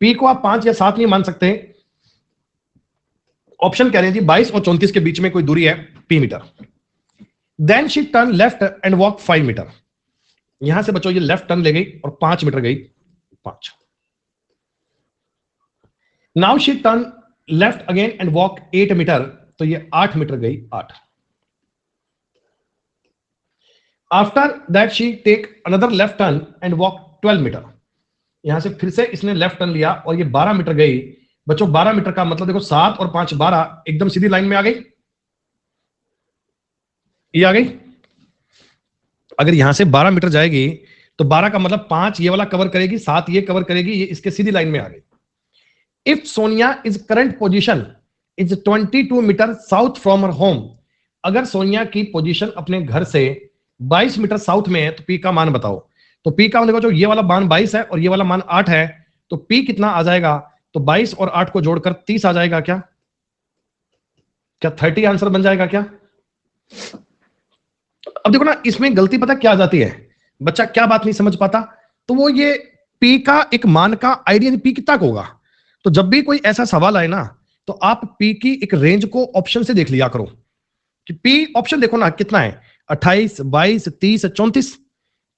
पी को आप 5 या 7 नहीं मान सकते, ऑप्शन कह रहे हैं जी 22 और 34 के बीच में कोई दूरी है, P metre. Then she turn left and walk 5 metre. यहां से बच्चों ये लेफ्ट टर्न ले गई और 5 मीटर गई, 5। Now she turn left again and walk 8 metre, तो ये 8 मीटर गई, 8। After that she take another left turn and walk 12 metre. यहां से फिर से इसने लेफ्ट टर्न लिया और ये 12 मीटर गई। बच्चों 12 मीटर का मतलब देखो 7 और 5 12, एकदम सीधी लाइन में आ गई, ये आ गई। अगर यहां से 12 मीटर जाएगी तो 12 का मतलब 5 ये वाला कवर करेगी, 7 ये कवर करेगी, ये इसके सीधी लाइन में आ गई। If Sonia is current position is 22 metre south from her home. अगर सोनिया की पोजीशन अपने घर से 22 मीटर साउथ में है तो पी का मान बताओ। तो पी का देखो, जो ये वाला मान 22 है और ये वाला मान 8 है, तो पी कितना आ जाएगा? तो 22 और 8 को जोड़कर 30 आ जाएगा। क्या 30 आंसर बन जाएगा क्या? अब देखो ना, इसमें गलती पता क्या आ जाती है, बच्चा क्या बात नहीं समझ पाता, तो वो ये पी का एक मान का आइडिया पी कितना का होगा। तो जब भी कोई ऐसा सवाल आए ना, तो आप पी की एक रेंज को ऑप्शन से देख लिया करो। कि पी ऑप्शन देखो ना कितना है, 28, 22, 30, 34।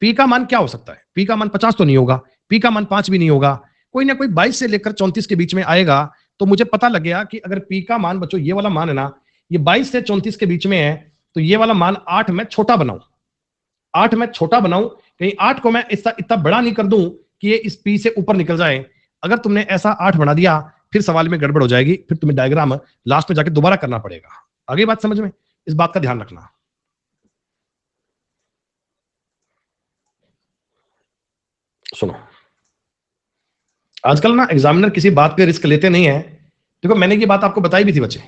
पी का मान क्या हो सकता है? पी का मान 50 तो नहीं होगा, पी का मान 5 भी नहीं होगा, कोई ना कोई 22 से लेकर 34 के बीच में आएगा। तो मुझे पता लग गया कि अगर पी का मान बच्चों ये वाला मान है ना, ये 22 से 34 के बीच में है, तो ये वाला मान 8 में छोटा बनाऊं, 8 में छोटा बनाऊं, कहीं 8 को मैं इतना बड़ा नहीं कर दूं कि ये इस पी से ऊपर निकल जाए। अगर तुमने ऐसा 8 बना दिया, फिर सवाल में गड़बड़ हो जाएगी, फिर तुम्हें डायग्राम लास्ट में जाके दोबारा करना पड़ेगा। आगे बात समझ में, इस बात का ध्यान रखना। सुनो, आजकल ना एग्जामिनर किसी बात पे रिस्क लेते नहीं है। देखो मैंने ये बात आपको बताई भी थी बच्चे,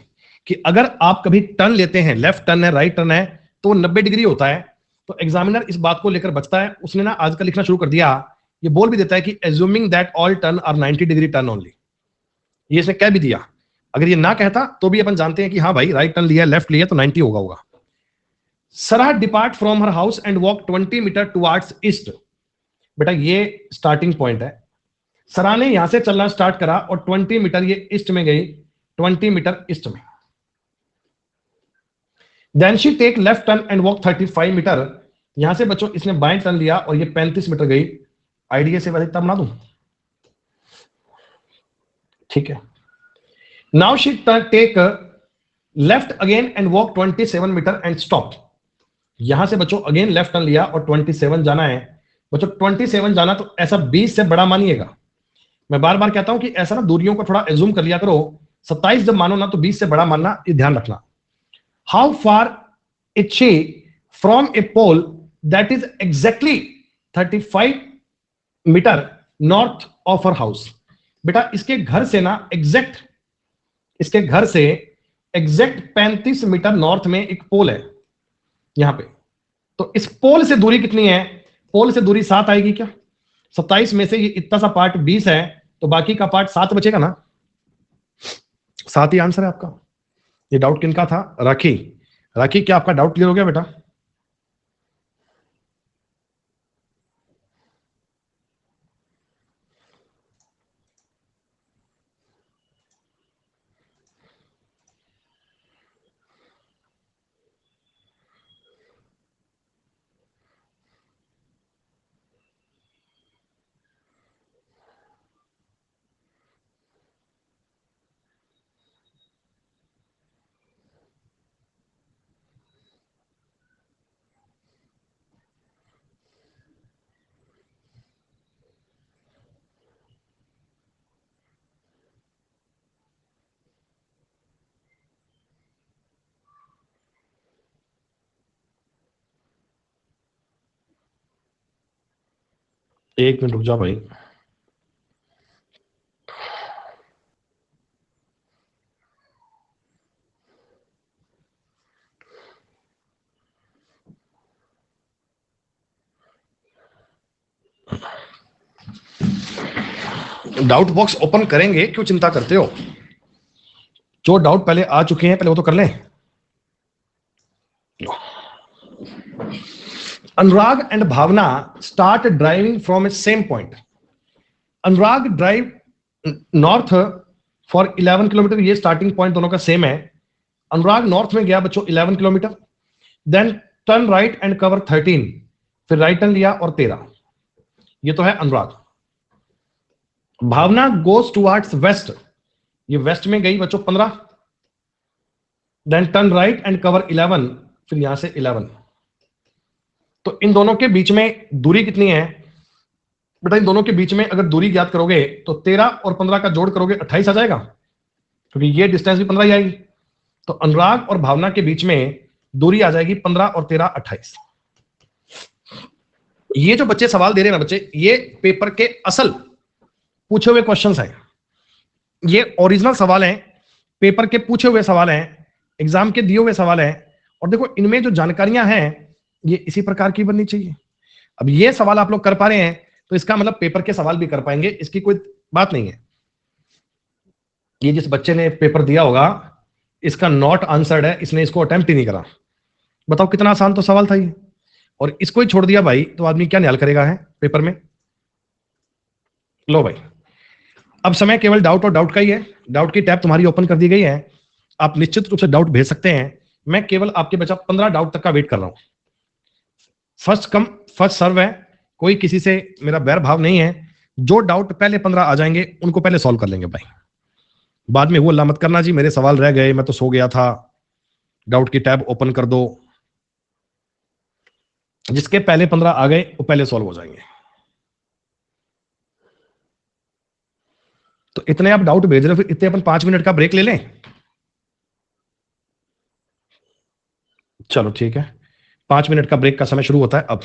कि अगर आप कभी टर्न लेते हैं, लेफ्ट टर्न है, राइट टर्न है, तो 90 डिग्री होता है। तो एग्जामिनर इस बात को लेकर बचता है। उसने ना आजकल लिखना शुरू कर दिया, ये बोल भी देता है कि assuming that all turn are 90 degree turn only. ये इसने कह भी दिया। अगर ये ना कहता तो भी अपन जानते हैं कि हाँ भाई, राइट टर्न लिया, लेफ्ट लिया, तो 90 होगा। Sarah depart from her house and walk 20 metre towards east. बेटा ये स्टार्टिंग पॉइंट है। सरा ने यहां से चलना स्टार्ट करा और 20 मीटर ये ईस्ट में गई, 20 मीटर ईस्ट में। Then she take left turn and walk 35 metre. यहां से बच्चों इसने बाएं टर्न लिया और ये 35 मीटर गई। आइडिया से वैसे बना दूं, ठीक है। Now she take left again and walk 27 metre and stop. यहां से बच्चों अगेन लेफ्ट टर्न लिया और 27 जाना है। बच्चों 27 जाना, तो ऐसा 20 से बड़ा मानिएगा। मैं बार बार कहता हूं कि ऐसा ना दूरियों को थोड़ा एज्यूम कर लिया करो। 27 जब मानो ना, तो 20 से बड़ा मानना, ये ध्यान रखना। How far it she from a pole that is exactly 35 metre north of her house. बेटा इसके घर से ना एग्जैक्ट, इसके घर से एग्जैक्ट 35 मीटर नॉर्थ में एक पोल है यहां पे। तो इस पोल से दूरी कितनी है? पोल से दूरी 7 आएगी क्या? 27 में से ये इतना सा पार्ट 20 है, तो बाकी का पार्ट 7 बचेगा ना। 7 ही आंसर है आपका। ये डाउट किनका था? राखी। राखी, क्या आपका डाउट क्लियर हो गया बेटा? एक मिनट रुक जा भाई। डाउट बॉक्स ओपन करेंगे, क्यों चिंता करते हो? जो डाउट पहले आ चुके हैं पहले वो तो कर लें। Anurag and Bhavna start driving from a same point. Anurag drive north for 11 kilometre. ये स्टार्टिंग पॉइंट दोनों का सेम है। अनुराग नॉर्थ में गया बच्चों 11 kilometre, then turn right and cover 13, फिर राइट टर्न लिया और 13। ये तो है Anurag. Bhavna goes towards west. ये वेस्ट में गई बच्चों 15, then turn right and cover 11, फिर यहां से 11। तो इन दोनों के बीच में दूरी कितनी है बेटा? इन दोनों के बीच में अगर दूरी ज्ञात करोगे तो 13 और 15 का जोड़ करोगे 28 आ जाएगा, क्योंकि ये डिस्टेंस भी 15 ही आएगी। तो अनुराग और भावना के बीच में दूरी आ जाएगी 15 और 13 28। ये जो बच्चे सवाल दे रहे हैं ना बच्चे, ये पेपर के असल पूछे हुए क्वेश्चंस हैं। ये ओरिजिनल सवाल हैं, पेपर के पूछे हुए सवाल हैं, एग्जाम के दिए हुए सवाल हैं। और देखो इनमें जो जानकारियां हैं ये इसी प्रकार की बननी चाहिए। अब ये सवाल आप लोग कर पा रहे हैं तो इसका मतलब पेपर के सवाल भी कर पाएंगे, इसकी कोई बात नहीं है। ये जिस बच्चे ने पेपर दिया होगा इसका नॉट आंसर्ड है, इसने इसको अटेम्प्ट ही नहीं करा। बताओ कितना आसान तो सवाल था ये, और इसको ही छोड़ दिया भाई तो आदमी क्या न्याल करेगा है पेपर में। लो भाई, अब समय केवल डाउट और डाउट का ही है। डाउट की टैब तुम्हारी ओपन कर दी गई है, आप निश्चित रूप से डाउट भेज सकते हैं। मैं केवल आपके बचा 15 डाउट तक का वेट कर रहा हूं। फर्स्ट कम फर्स्ट सर्व है, कोई किसी से मेरा बैर भाव नहीं है। जो डाउट पहले 15 आ जाएंगे उनको पहले सॉल्व कर लेंगे भाई, बाद में वो अल्लाह मत करना जी मेरे सवाल रह गए, मैं तो सो गया था। डाउट की टैब ओपन कर दो, जिसके पहले 15 आ गए वो पहले सॉल्व हो जाएंगे। तो इतने आप डाउट भेज रहे हो, फिर इतने अपन 5 मिनट का ब्रेक ले लें। चलो ठीक है, 5 मिनट का ब्रेक का समय शुरू होता है अब।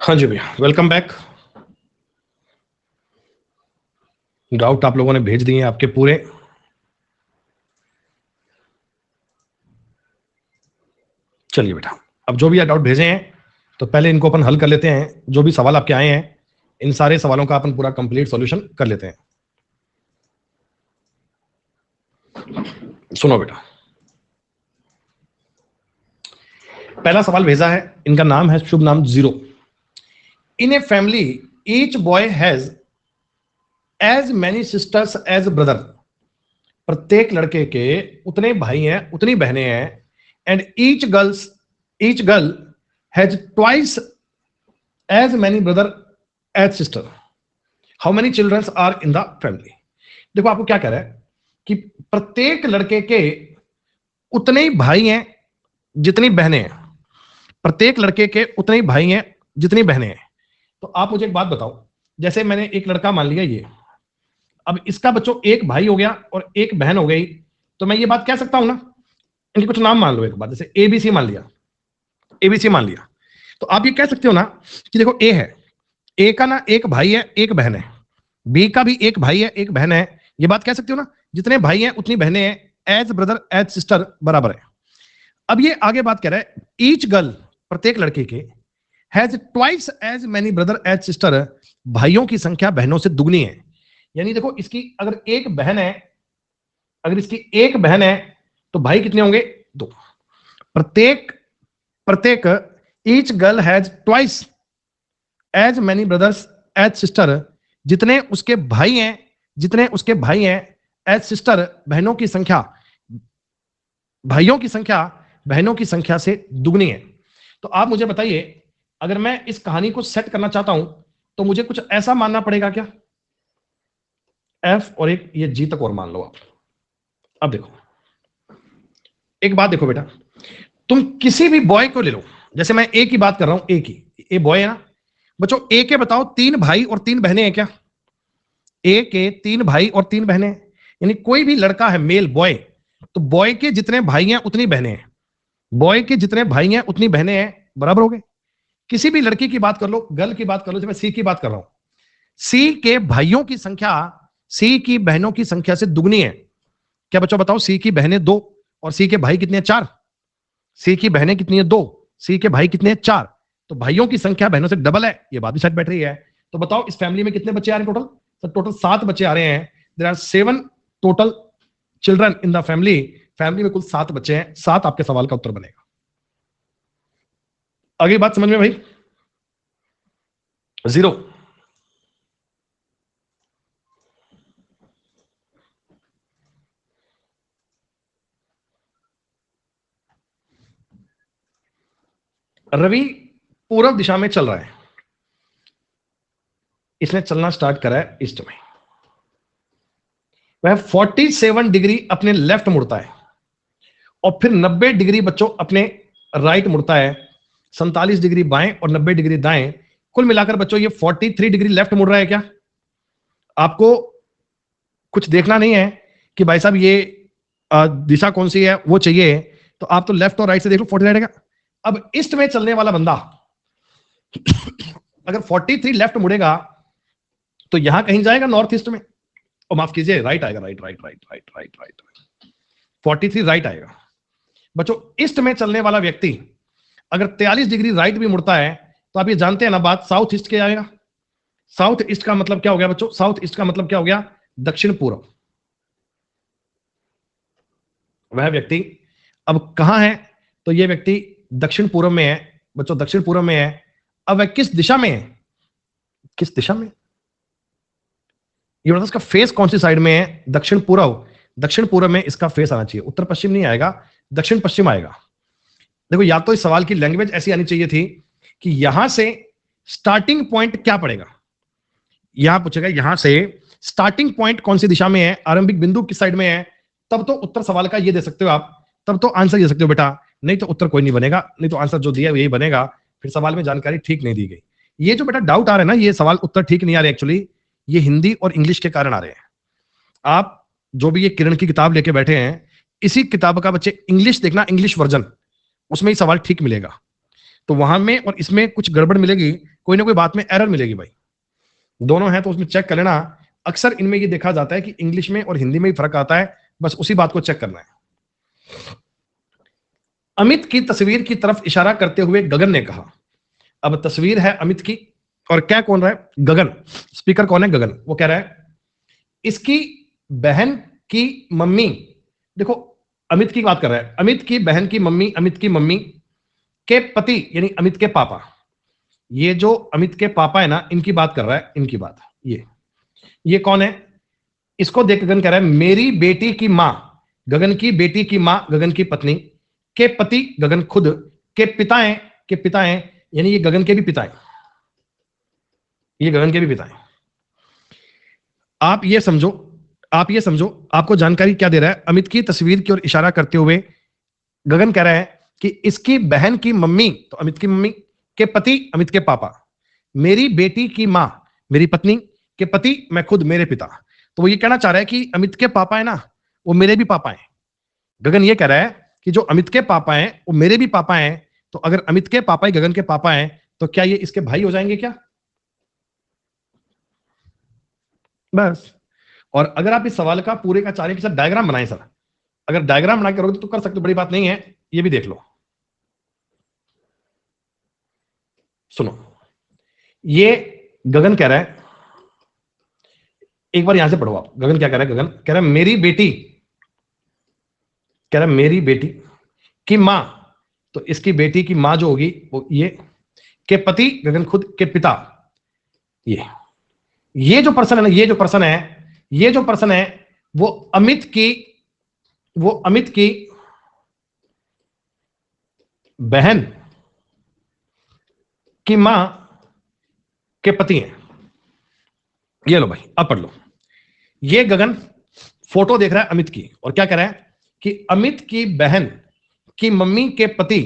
हाँ जी भैया, वेलकम बैक। डाउट आप लोगों ने भेज दिए आपके पूरे। चलिए बेटा, अब जो भी डाउट भेजे हैं तो पहले इनको अपन हल कर लेते हैं। जो भी सवाल आपके आए हैं इन सारे सवालों का अपन पूरा कंप्लीट सॉल्यूशन कर लेते हैं। सुनो बेटा, पहला सवाल भेजा है, इनका नाम है शुभ नाम zero. In a family each boy has as many sisters as brother, प्रत्येक लड़के के उतने भाई हैं, उतनी बहनें हैं, and each girl has twice as many brother as sister. How many childrens are in the family? देखो आपको क्या कह रहा है कि प्रत्येक लड़के के उतने ही भाई हैं जितनी बहनें हैं, प्रत्येक लड़के के उतने ही भाई हैं जितनी बहनें हैं। तो आप मुझे एक बात बताओ, जैसे मैंने एक लड़का मान लिया ये, अब इसका बच्चों एक भाई हो गया और एक बहन हो गई, तो मैं ये बात कह सकता हूं ना, इनके कुछ नाम मान लो एक बार, जैसे एबीसी मान लिया, एबीसी मान लिया, तो आप ये कह सकते हो ना कि देखो ए है, ए का ना एक भाई है एक बहन है, बी का भी एक भाई है एक बहन है, ये बात कह सकते हो ना, जितने भाई हैं उतनी बहनें हैं, एज ब्रदर एज सिस्टर बराबर है। अब ये आगे बात कह रहा है ईच गर्ल, प्रत्येक लड़के के, has twice as many brother as sister, भाइयों की संख्या बहनों से दुगनी है। यानी देखो इसकी अगर एक बहन है, अगर इसकी एक बहन है तो भाई कितने होंगे? दो। प्रत्येक प्रत्येक each girl has twice as many brothers as sister, जितने उसके भाई हैं, जितने उसके भाई हैं एज सिस्टर, बहनों की संख्या, भाइयों की संख्या बहनों की संख्या से दुगनी है। तो आप मुझे बताइए, अगर मैं इस कहानी को सेट करना चाहता हूं तो मुझे कुछ ऐसा मानना पड़ेगा क्या? एफ और एक ये जी तक और मान लो आप। अब देखो एक बात देखो बेटा, तुम किसी भी बॉय को ले लो, जैसे मैं ए की बात कर रहा हूं, ए की, ए बॉय है ना बच्चों, ए के बताओ 3 भाई और 3 बहनें हैं क्या? ए के 3 भाई और 3 बहनें, यानी कोई भी लड़का है मेल बॉय, तो बॉय के जितने भाई हैं उतनी बहनें हैं, बॉय के जितने भाई हैं उतनी बहनें हैं, बराबर हो गए। किसी भी लड़की की बात कर लो, गर्ल की बात कर लो, जैसे मैं सी की बात कर रहा हूं, सी के भाइयों की संख्या सी की बहनों की संख्या से दुगनी है। क्या बच्चों बताओ, सी की बहनें 2 और सी के भाई कितने हैं? 4। सी की बहनें कितनी है? 2, सी के भाई कितने हैं? 4। तो भाइयों की संख्या बहनों से डबल है, ये बात भी शायद बैठ रही है। तो बताओ इस फैमिली में कितने बच्चे आ रहे हैं टोटल? तो टोटल 7 बच्चे आ रहे हैं। There are 7 total children in the family. Family में कुल 7 बच्चे हैं। 7 आपके सवाल का उत्तर बनेगा। आगे बात समझ में भाई? 0। रवि पूर्व दिशा में चल रहा है, इसने चलना स्टार्ट करा है ईस्ट में, वह 47 डिग्री अपने लेफ्ट मुड़ता है और फिर 90 डिग्री बच्चों अपने राइट मुड़ता है, 47 डिग्री बाएं और 90 डिग्री दाएं। कुल मिलाकर बच्चों ये 43 डिग्री लेफ्ट मुड़ रहा है। क्या आपको कुछ देखना नहीं है कि भाई साहब ये दिशा कौन सी है वो चाहिए, तो आप तो लेफ्ट और राइट से देख लो 49 रहेगा। अब ईस्ट में चलने वाला बंदा अगर 43 लेफ्ट मुड़ेगा तो यहां कहीं जाएगा नॉर्थ ईस्ट में, और माफ कीजिए राइट आएगा, right right right right right right 43 right आएगा। बच्चों ईस्ट में चलने वाला व्यक्ति अगर 43 डिग्री राइट भी मुड़ता है तो आप ये जानते हैं ना बात, साउथ ईस्ट के आएगा। साउथ ईस्ट का मतलब क्या हो गया बच्चों? साउथ ईस्ट का मतलब क्या हो गया? दक्षिण पूर्व। वह व्यक्ति अब कहां है? तो यह व्यक्ति दक्षिण पूर्व में है बच्चों, दक्षिण पूर्व में है। अब वह किस दिशा में है? किस दिशा में? ये मतलब इसका फेस कौन सी साइड में है? दक्षिण पूर्व। दक्षिण पूर्व में इसका फेस आना चाहिए, उत्तर पश्चिम नहीं आएगा, दक्षिण पश्चिम आएगा। देखो या तो इस सवाल की लैंग्वेज ऐसी आनी चाहिए थी कि यहां से स्टार्टिंग पॉइंट क्या पड़ेगा, यहां पूछेगा यहां से स्टार्टिंग पॉइंट कौन सी दिशा में है, आरंभिक बिंदु किस साइड में है, तब तो उत्तर सवाल का ये दे सकते हो आप, तब तो आंसर दे सकते हो बेटा, नहीं तो उत्तर कोई नहीं बनेगा, नहीं तो आंसर जो दिया यही बनेगा, फिर सवाल में जानकारी ठीक नहीं दी गई। ये जो बेटा डाउट आ रहा है ना, ये सवाल उत्तर ठीक नहीं आ रहे, एक्चुअली ये हिंदी और इंग्लिश के कारण आ रहे हैं। आप जो भी ये किरण की किताब लेके बैठे हैं, इसी किताब का बच्चे इंग्लिश देखना, इंग्लिश वर्जन, उसमें ही सवाल ठीक मिलेगा। तो वहां में और इसमें कुछ गड़बड़ मिलेगी, कोई ना कोई बात में एरर मिलेगी भाई, दोनों है तो उसमें चेक कर लेना। अक्सर इनमें ये देखा जाता है कि इंग्लिश में और हिंदी में ही फर्क आता है, बस उसी बात को चेक करना है। अमित की तस्वीर की तरफ इशारा करते हुए गगन ने कहा। अब तस्वीर है अमित की और क्या कौन रहा है? गगन। स्पीकर कौन है? गगन। वो कह रहा है इसकी बहन की मम्मी, देखो अमित की बात कर रहा है, अमित की बहन की मम्मी, अमित की मम्मी के पति यानी अमित के पापा, ये जो अमित के पापा है ना, इनकी बात कर रहा है, इनकी बात। ये कौन है? इसको देख गगन कह रहा है मेरी बेटी की मां, गगन की बेटी की मां गगन की पत्नी के पति गगन खुद के पिता हैं, यानी ये गगन के भी पिता हैं, ये गगन के भी पिता हैं। आप ये समझो आपको जानकारी क्या दे रहा है, अमित की तस्वीर की ओर इशारा करते हुए गगन कह रहा है कि इसकी बहन की मम्मी, तो अमित की मम्मी के पति अमित के पापा, मेरी बेटी की मां मेरी पत्नी के पति मैं खुद मेरे पिता। तो वो ये कहना चाह रहा है कि अमित के पापा है ना, वो मेरे भी पापा हैं। गगन ये कह रहा है कि जो अमित के पापा हैं वो मेरे भी पापा हैं, तो अगर अमित के पापा ही गगन के पापा हैं तो क्या ये इसके भाई हो जाएंगे क्या? बस। और अगर आप इस सवाल का पूरे का चारे के साथ डायग्राम बनाएं सर, अगर डायग्राम बना के करोगे तो कर सकते हो, बड़ी बात नहीं है। ये भी देख लो, सुनो, ये गगन कह रहा है, एक बार यहां से पढ़ो आप। गगन क्या कह रहा है? गगन कह रहा है मेरी बेटी, कह रहा है मेरी बेटी की मां, तो इसकी बेटी की मां जो होगी वो ये, के पति गगन खुद के पिता, ये जो पर्सन है ना, ये जो पर्सन है वो अमित की बहन की मां के पति हैं। ये लो भाई, अब पढ़ लो। ये गगन फोटो देख रहा है अमित की और क्या कह रहा है कि अमित की बहन की मम्मी के पति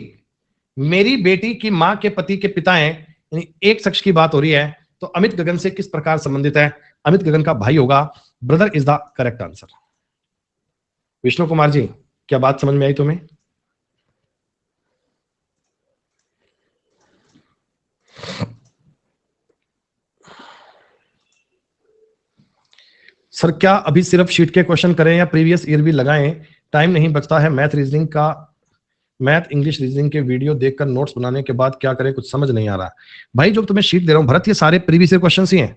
मेरी बेटी की मां के पति के पिता हैं, यानी एक शख्स की बात हो रही है। तो अमित गगन से किस प्रकार संबंधित है? अमित गगन का भाई होगा। Brother is the correct answer. Vishnu Kumar ji, क्या बात समझ में आई तुम्हें? सर क्या अभी सिर्फ शीट के क्वेश्चन करें या प्रीवियस ईयर भी लगाएं? टाइम नहीं बचता है। मैथ इंग्लिश रीजनिंग के वीडियो देखकर नोट्स बनाने के बाद क्या करें, कुछ समझ नहीं आ रहा। भाई जो तुम्हें शीट दे रहा हूं भरत, ये सारे प्रीवियस ईयर क्वेश्चन ही हैं।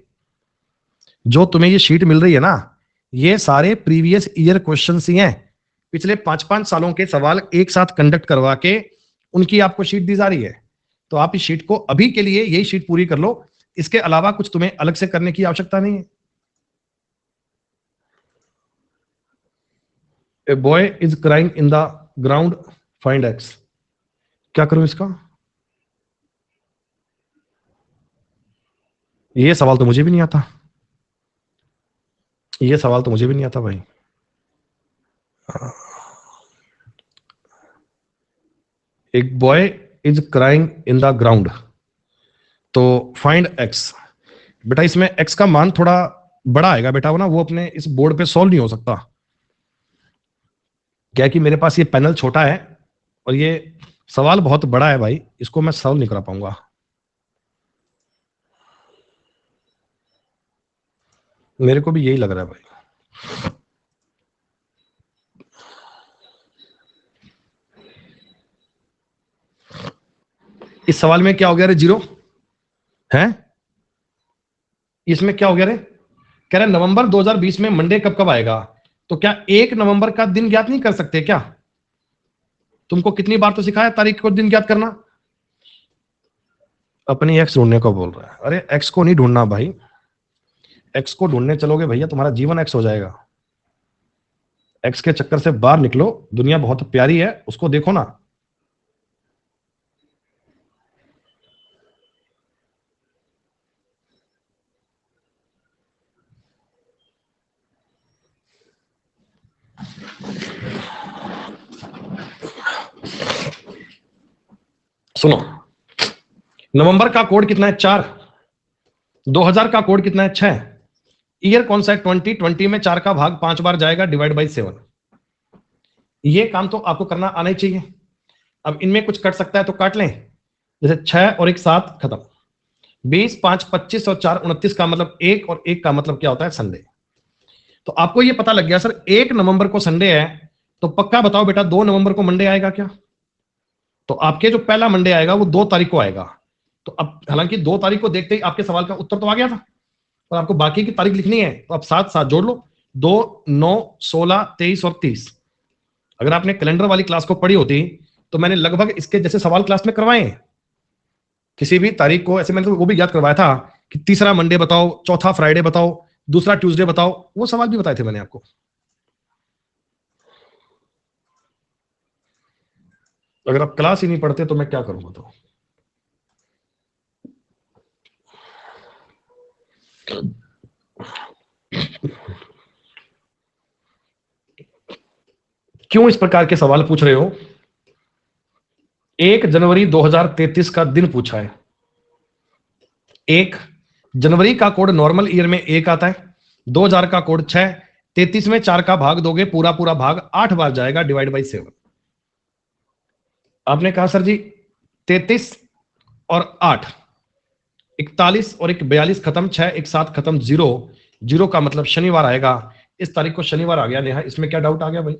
जो तुम्हें ये शीट मिल रही है ना, ये सारे प्रीवियस ईयर क्वेश्चन ही हैं। पिछले 5-5 सालों के सवाल एक साथ कंडक्ट करवा के उनकी आपको शीट दी जा रही है। तो आप इस शीट को अभी के लिए यही शीट पूरी कर लो, इसके अलावा कुछ तुम्हें अलग से करने की आवश्यकता नहीं है। A boy is crying in the ground, find x. क्या करूं इसका? ये सवाल तो मुझे भी नहीं आता, ये सवाल तो मुझे भी नहीं आता भाई। एक boy is crying in the ground, तो फाइंड एक्स। बेटा इसमें एक्स का मान थोड़ा बड़ा आएगा बेटा, वो ना वो अपने इस बोर्ड पे सॉल्व नहीं हो सकता। क्या है कि मेरे पास ये पैनल छोटा है और ये सवाल बहुत बड़ा है भाई, इसको मैं सॉल्व नहीं करा पाऊंगा। मेरे को भी यही लग रहा है भाई। इस सवाल में क्या हो गया रे? 0 है। इसमें क्या हो गया रे? कह रहे नवंबर 2020 में मंडे कब कब आएगा? तो क्या 1 नवंबर का दिन ज्ञात नहीं कर सकते क्या? तुमको कितनी बार तो सिखाया तारीख को दिन ज्ञात करना। अपनी एक्स ढूंढने को बोल रहा है। अरे एक्स को नहीं ढूंढना भाई, एक्स को ढूंढने चलोगे भैया तुम्हारा जीवन एक्स हो जाएगा। एक्स के चक्कर से बाहर निकलो, दुनिया बहुत प्यारी है, उसको देखो ना। सुनो, नवंबर का कोड कितना है? 4। 2000 का कोड कितना है? 6। ईयर कौन सा है? 2020 में 4 का भाग 5 बार जाएगा, डिवाइड बाई 7। ये काम तो आपको करना आना ही चाहिए। अब इनमें कुछ कट सकता है तो काट लें, जैसे 6 और 1 7 खत्म। 20 5 25 और 4 29 का मतलब 1 और 1 का मतलब क्या होता है? संडे। तो आपको ये पता लग गया सर 1 नवंबर को संडे है, तो पक्का बताओ बेटा 2 नवंबर को मंडे आएगा क्या? तो आपके जो पहला मंडे आएगा वो 2 तारीख को आएगा। तो अब हालांकि 2 तारीख को देखते ही आपके सवाल का उत्तर तो आ गया था, और आपको बाकी की तारीख लिखनी है, तो आप साथ साथ जोड़ लो। 2 9 16 23 और 30। अगर आपने कैलेंडर वाली क्लास को पढ़ी होती तो मैंने लगभग इसके जैसे सवाल क्लास में करवाए हैं। किसी भी तारीख को ऐसे मैंने तो वो भी याद करवाया था कि तीसरा मंडे बताओ, चौथा फ्राइडे बताओ, दूसरा ट्यूसडे बताओ, वो सवाल भी बताए थे मैंने आपको। अगर आप क्लास ही नहीं पढ़ते तो मैं क्या करूंगा? तो क्यों इस प्रकार के सवाल पूछ रहे हो? 1 जनवरी 2033 का दिन पूछा है। 1 जनवरी का कोड नॉर्मल ईयर में 1 आता है, 2000 का कोड 6, 33 में 4 का भाग दोगे, पूरा पूरा भाग 8 बार जाएगा, डिवाइड बाई 7। आपने कहा सर जी 33 और 8, 41 और 1 42 खत्म, 6 1 7 खत्म, 0 0 का मतलब शनिवार आएगा। इस तारीख को शनिवार आ गया। नेहा, इसमें क्या डाउट आ गया भाई?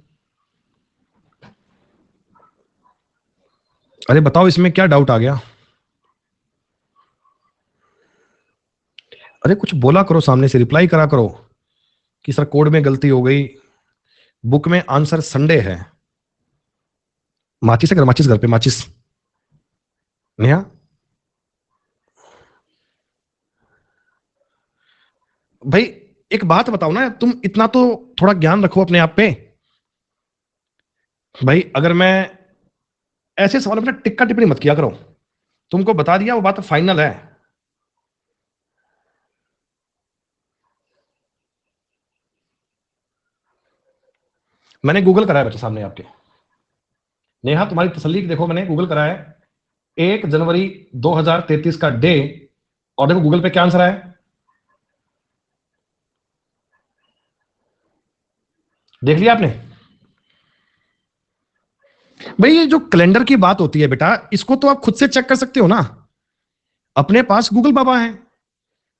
अरे बताओ इसमें क्या डाउट आ गया? अरे कुछ बोला करो, सामने से रिप्लाई करा करो कि सर कोड में गलती हो गई, बुक में आंसर संडे है। माचिस है, माचिस घर पे, माचिस। नेहा भाई एक बात बताओ ना, तुम इतना तो थोड़ा ज्ञान रखो अपने आप पे भाई। अगर मैं ऐसे सवालों में टिक्का टिप्पणी मत किया करो, तुमको बता दिया वो बात फाइनल है। मैंने गूगल कराया बच्चे सामने आपके। नेहा तुम्हारी तसल्ली की देखो, मैंने गूगल कराया 1 जनवरी 2033 का डे, और देखो गूगल पे क्या आंसर आया, देख लिया आपने? भाई ये जो कैलेंडर की बात होती है बेटा, इसको तो आप खुद से चेक कर सकते हो ना, अपने पास गूगल बाबा है।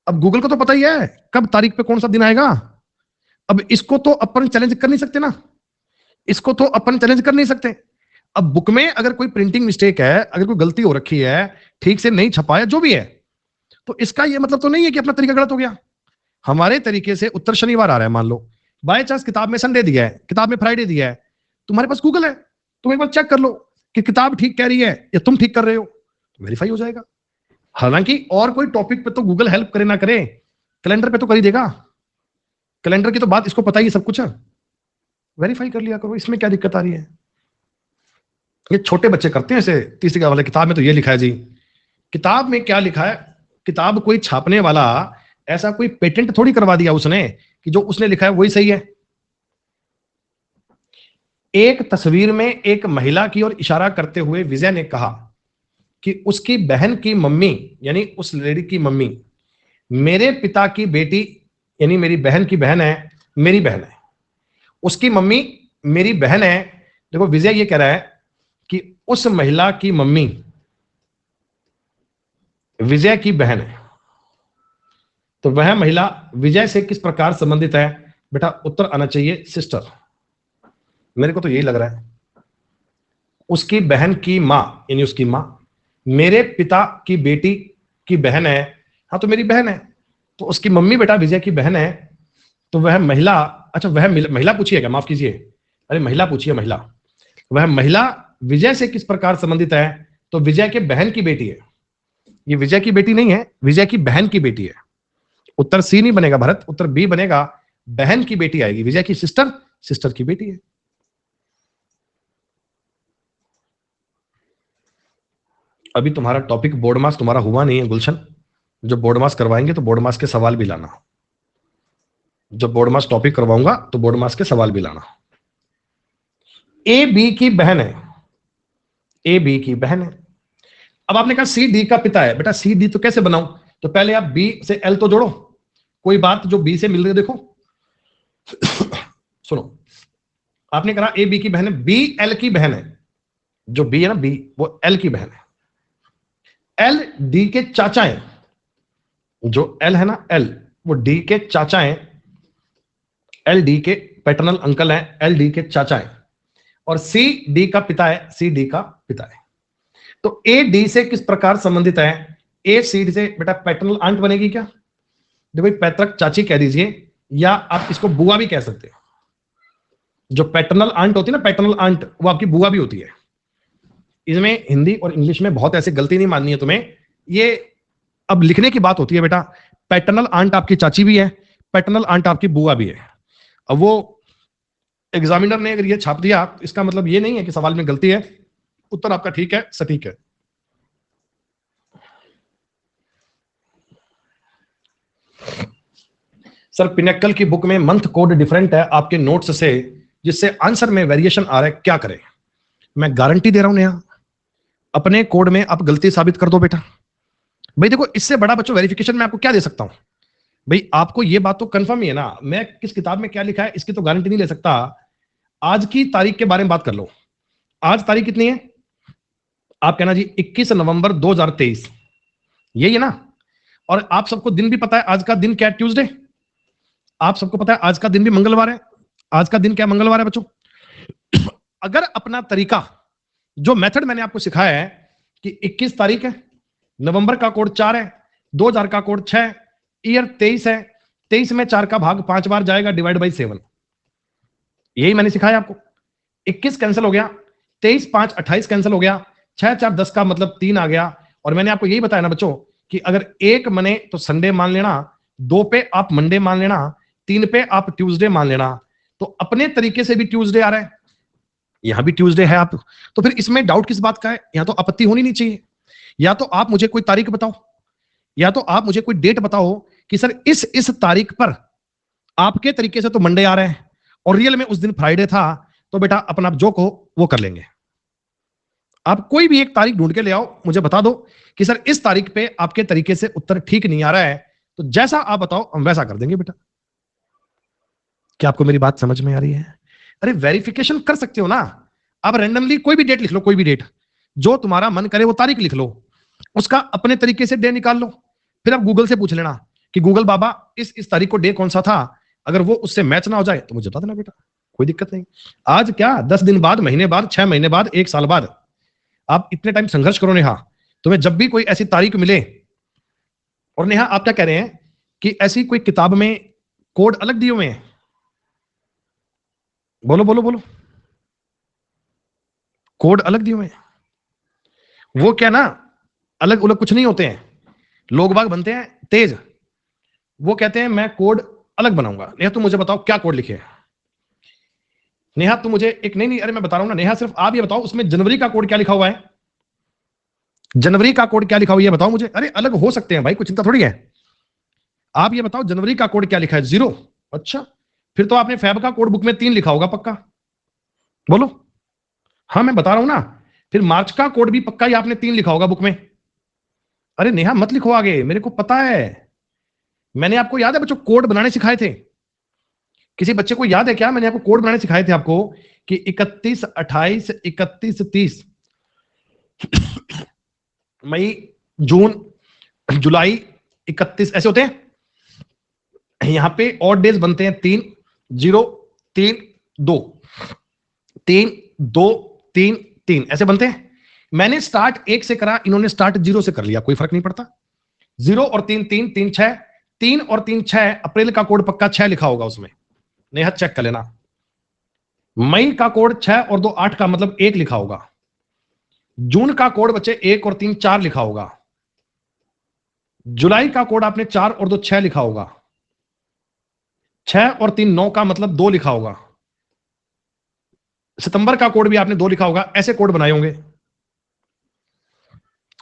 अब गूगल को तो पता ही है कब तारीख पे कौन सा दिन आएगा। अब इसको तो अपन चैलेंज कर नहीं सकते ना, इसको तो अपन चैलेंज कर नहीं सकते। अब बुक में अगर कोई प्रिंटिंग मिस्टेक है, अगर कोई गलती हो रखी है, ठीक से नहीं छपाया, जो भी है, तो इसका ये मतलब तो नहीं है कि अपना तरीका गलत हो गया। हमारे तरीके से उत्तर शनिवार आ रहा है, मान लो बाय चांस किताब में संडे दिया है, किताब में फ्राइडे दिया है, तुम्हारे पास गूगल है, तुम एक बार चेक कर लो कि किताब ठीक कह रही है या तुम ठीक कर रहे हो, तो वेरीफाई हो जाएगा। हालांकि और कोई टॉपिक पे तो गूगल हेल्प करे ना करे, कैलेंडर पे तो कर ही देगा। कैलेंडर की तो बात इसको पता ही सब कुछ है, वेरीफाई कर लिया करो, इसमें क्या दिक्कत आ रही है? ये छोटे बच्चे करते हैं ऐसे, तीसरी वाले किताब में तो ये लिखा है जी, किताब में क्या लिखा है? किताब कोई छापने वाला ऐसा कोई पेटेंट थोड़ी करवा दिया उसने कि जो उसने लिखा है वही सही है। एक तस्वीर में एक महिला की ओर इशारा करते हुए विजय ने कहा कि उसकी बहन की मम्मी, यानी उस लेडी की मम्मी मेरे पिता की बेटी, यानी मेरी बहन की बहन है, मेरी बहन है, उसकी मम्मी मेरी बहन है। देखो विजय ये कह रहा है कि उस महिला की मम्मी विजय की बहन है, तो वह महिला विजय से किस प्रकार संबंधित है? बेटा उत्तर आना चाहिए सिस्टर, मेरे को तो यही लग रहा है। उसकी बहन की मां, यानी उसकी मां मेरे पिता की बेटी की बहन है, हाँ तो मेरी बहन है, तो उसकी मम्मी बेटा विजय की बहन है, तो वह महिला, अच्छा वह महिला पूछी है क्या, माफ कीजिए, अरे महिला पूछी है, महिला, वह महिला विजय से किस प्रकार संबंधित है? तो विजय के बहन की बेटी है, ये विजय की बेटी नहीं है, विजय की बहन की बेटी है। उत्तर सी नहीं बनेगा भरत, उत्तर बी बनेगा, बहन की बेटी आएगी, विजय की सिस्टर, सिस्टर की बेटी है। अभी तुम्हारा टॉपिक बोर्ड मास तुम्हारा हुआ नहीं है गुलशन, जो बोर्ड मास करवाएंगे तो बोर्ड मास के सवाल भी लाना, जब बोर्ड मास टॉपिक करवाऊंगा तो बोर्ड मास के सवाल भी लाना। ए बी की बहन है, ए बी की बहन है। अब आपने कहा सी डी का पिता है, बेटा सी डी तो कैसे बनाऊं? तो पहले आप बी से एल तो जोड़ो, कोई बात जो बी से मिल रही है देखो। सुनो, आपने कहा ए बी की बहन है, बी एल की बहन है, जो बी है ना बी, वो एल की बहन है। एल डी के चाचा हैं, जो एल है ना एल, वो डी के चाचा हैं, एल डी के पैटर्नल अंकल हैं, एल डी के चाचा हैं, और सी डी का पिता है, सी डी का पिता है। तो ए डी से किस प्रकार संबंधित है? ए सी डी से बेटा पैटर्नल आंट बनेगी क्या? देखो पैतृक चाची कह दीजिए, या आप इसको बुआ भी कह सकते हैं। जो पैटर्नल आंट होती है ना, पैटर्नल आंट, वो आपकी बुआ भी होती है। इसमें हिंदी और इंग्लिश में बहुत ऐसे गलती नहीं माननी है तुम्हें, ये अब लिखने की बात होती है बेटा। पैटर्नल आंट आपकी चाची भी है, पैटर्नल आंट आपकी बुआ भी है। अब वो एग्जामिनर ने अगर ये छाप दिया, इसका मतलब ये नहीं है कि सवाल में गलती है, उत्तर आपका ठीक है, सटीक है। सर पिनेक्कल की बुक में मंथ कोड डिफरेंट है आपके नोट्स से, जिससे आंसर में वेरिएशन आ रहा है, क्या करें? मैं गारंटी दे रहा हूं नेहा, अपने कोड में आप गलती साबित कर दो बेटा। भाई देखो, इससे बड़ा बच्चों वेरिफिकेशन में आपको क्या दे सकता हूं? भाई आपको ये बात तो कंफर्म ही है ना, मैं किस किताब में क्या लिखा है इसकी तो गारंटी नहीं ले सकता। आज की तारीख के बारे में बात कर लो। आज तारीख कितनी है? आप कहना जी 21 नवंबर 2023, यही है ना? और आप सबको दिन भी पता है, आज का दिन क्या है? ट्यूसडे। आप सबको पता है आज का दिन भी मंगलवार है। आज का दिन क्या मंगलवार है बच्चों? अगर अपना तरीका, जो मेथड मैंने आपको सिखाया है कि 21 तारीख है, नवंबर का कोड 4 है, 2000 का कोड 6, ईयर 23 है, 23 में 4 का भाग 5 बार जाएगा, डिवाइड बाई 7, यही मैंने सिखाया आपको। 21 कैंसिल हो गया, 23 5 28 कैंसिल हो गया, 6 4 10 का मतलब 3 आ गया। और मैंने आपको यही बताया ना बच्चों कि अगर 1 मने तो संडे मान लेना, 2 पे आप मंडे मान लेना, 3 पे आप ट्यूसडे मान लेना। तो अपने तरीके से भी ट्यूसडे आ रहा है, यहां भी ट्यूसडे है। आप तो फिर इसमें डाउट किस बात का है? यहां तो आपत्ति होनी नहीं चाहिए। या तो आप मुझे कोई तारीख बताओ, या तो आप मुझे कोई डेट बताओ कि सर इस तारीख पर आपके तरीके से तो मंडे आ रहा है और रियल में उस दिन फ्राइडे था, तो बेटा अपना जो को वो कर लेंगे। आप कोई भी एक तारीख ढूंढ के ले आओ, मुझे बता दो कि सर इस तारीख पे आपके तरीके से उत्तर ठीक नहीं आ रहा है, तो जैसा आप बताओ हम वैसा कर देंगे बेटा। क्या आपको मेरी बात समझ में आ रही है? अरे वेरिफिकेशन कर सकते हो ना, आप रैंडमली कोई भी डेट लिख लो, कोई भी डेट जो तुम्हारा मन करे वो तारीख लिख लो, उसका अपने तरीके से डे निकाल लो। फिर आप गूगल से पूछ लेना कि गूगल बाबा इस तारीख को डे कौन सा था, अगर वो उससे मैच ना हो जाए तो मुझे बता देना बेटा, कोई दिक्कत नहीं। आज क्या 10 दिन बाद, महीने बाद, 6 महीने बाद, 1 साल बाद, आप इतने टाइम संघर्ष करो नेहा। तुम्हें जब भी कोई ऐसी तारीख मिले, और नेहा आप क्या कह रहे हैं कि ऐसी कोई किताब में कोड अलग दिए हुए हैं? बोलो बोलो बोलो, कोड अलग दिए हुए हैं। वो क्या ना, अलग अलग कुछ नहीं होते हैं, लोग बाग बनते हैं तेज, वो कहते हैं मैं कोड अलग बनाऊंगा। नेहा तुम मुझे बताओ क्या कोड लिखे? नेहा तुम मुझे एक, नहीं अरे मैं बता रहा हूं ना नेहा, सिर्फ आप ये बताओ उसमें जनवरी का कोड क्या लिखा हुआ है? जनवरी का कोड क्या लिखा हुआ है ये बताओ मुझे। अरे अलग हो सकते हैं भाई, कुछ चिंता थोड़ी है। आप ये बताओ जनवरी का कोड क्या लिखा है? 0। अच्छा, फिर तो आपने फैब का कोड बुक में 3 लिखा होगा पक्का। बोलो। हाँ मैं बता रहा हूं ना, फिर मार्च का कोड भी पक्का ही आपने 3 लिखा होगा बुक में। अरे नेहा मत लिखो आगे, मेरे को पता है। मैंने आपको याद है बच्चों कोड बनाने सिखाए थे? किसी बच्चे को याद है क्या मैंने आपको कोड बनाने सिखाए थे आपको कि 31 28 31 30 मई जून जुलाई 31 ऐसे होते हैं। यहां पे ऑड डेज बनते हैं 3 0 3 2 3 2 3 3 ऐसे बनते हैं। मैंने स्टार्ट 1 से करा, इन्होंने स्टार्ट 0 से कर लिया, कोई फर्क नहीं पड़ता। 0 और 3 3 3 6 3 और 3 6, अप्रैल का कोड पक्का 6 लिखा होगा उसमें, नेहा चेक कर लेना। मई का कोड 6 और 2 8 का मतलब 1 लिखा होगा। जून का कोड बच्चे 1 और 3 4 लिखा होगा। जुलाई का कोड आपने 4 और 2 6 लिखा होगा। 6 और 3 9 का मतलब 2 लिखा होगा। सितंबर का कोड भी आपने 2 लिखा होगा। ऐसे कोड बनाए होंगे।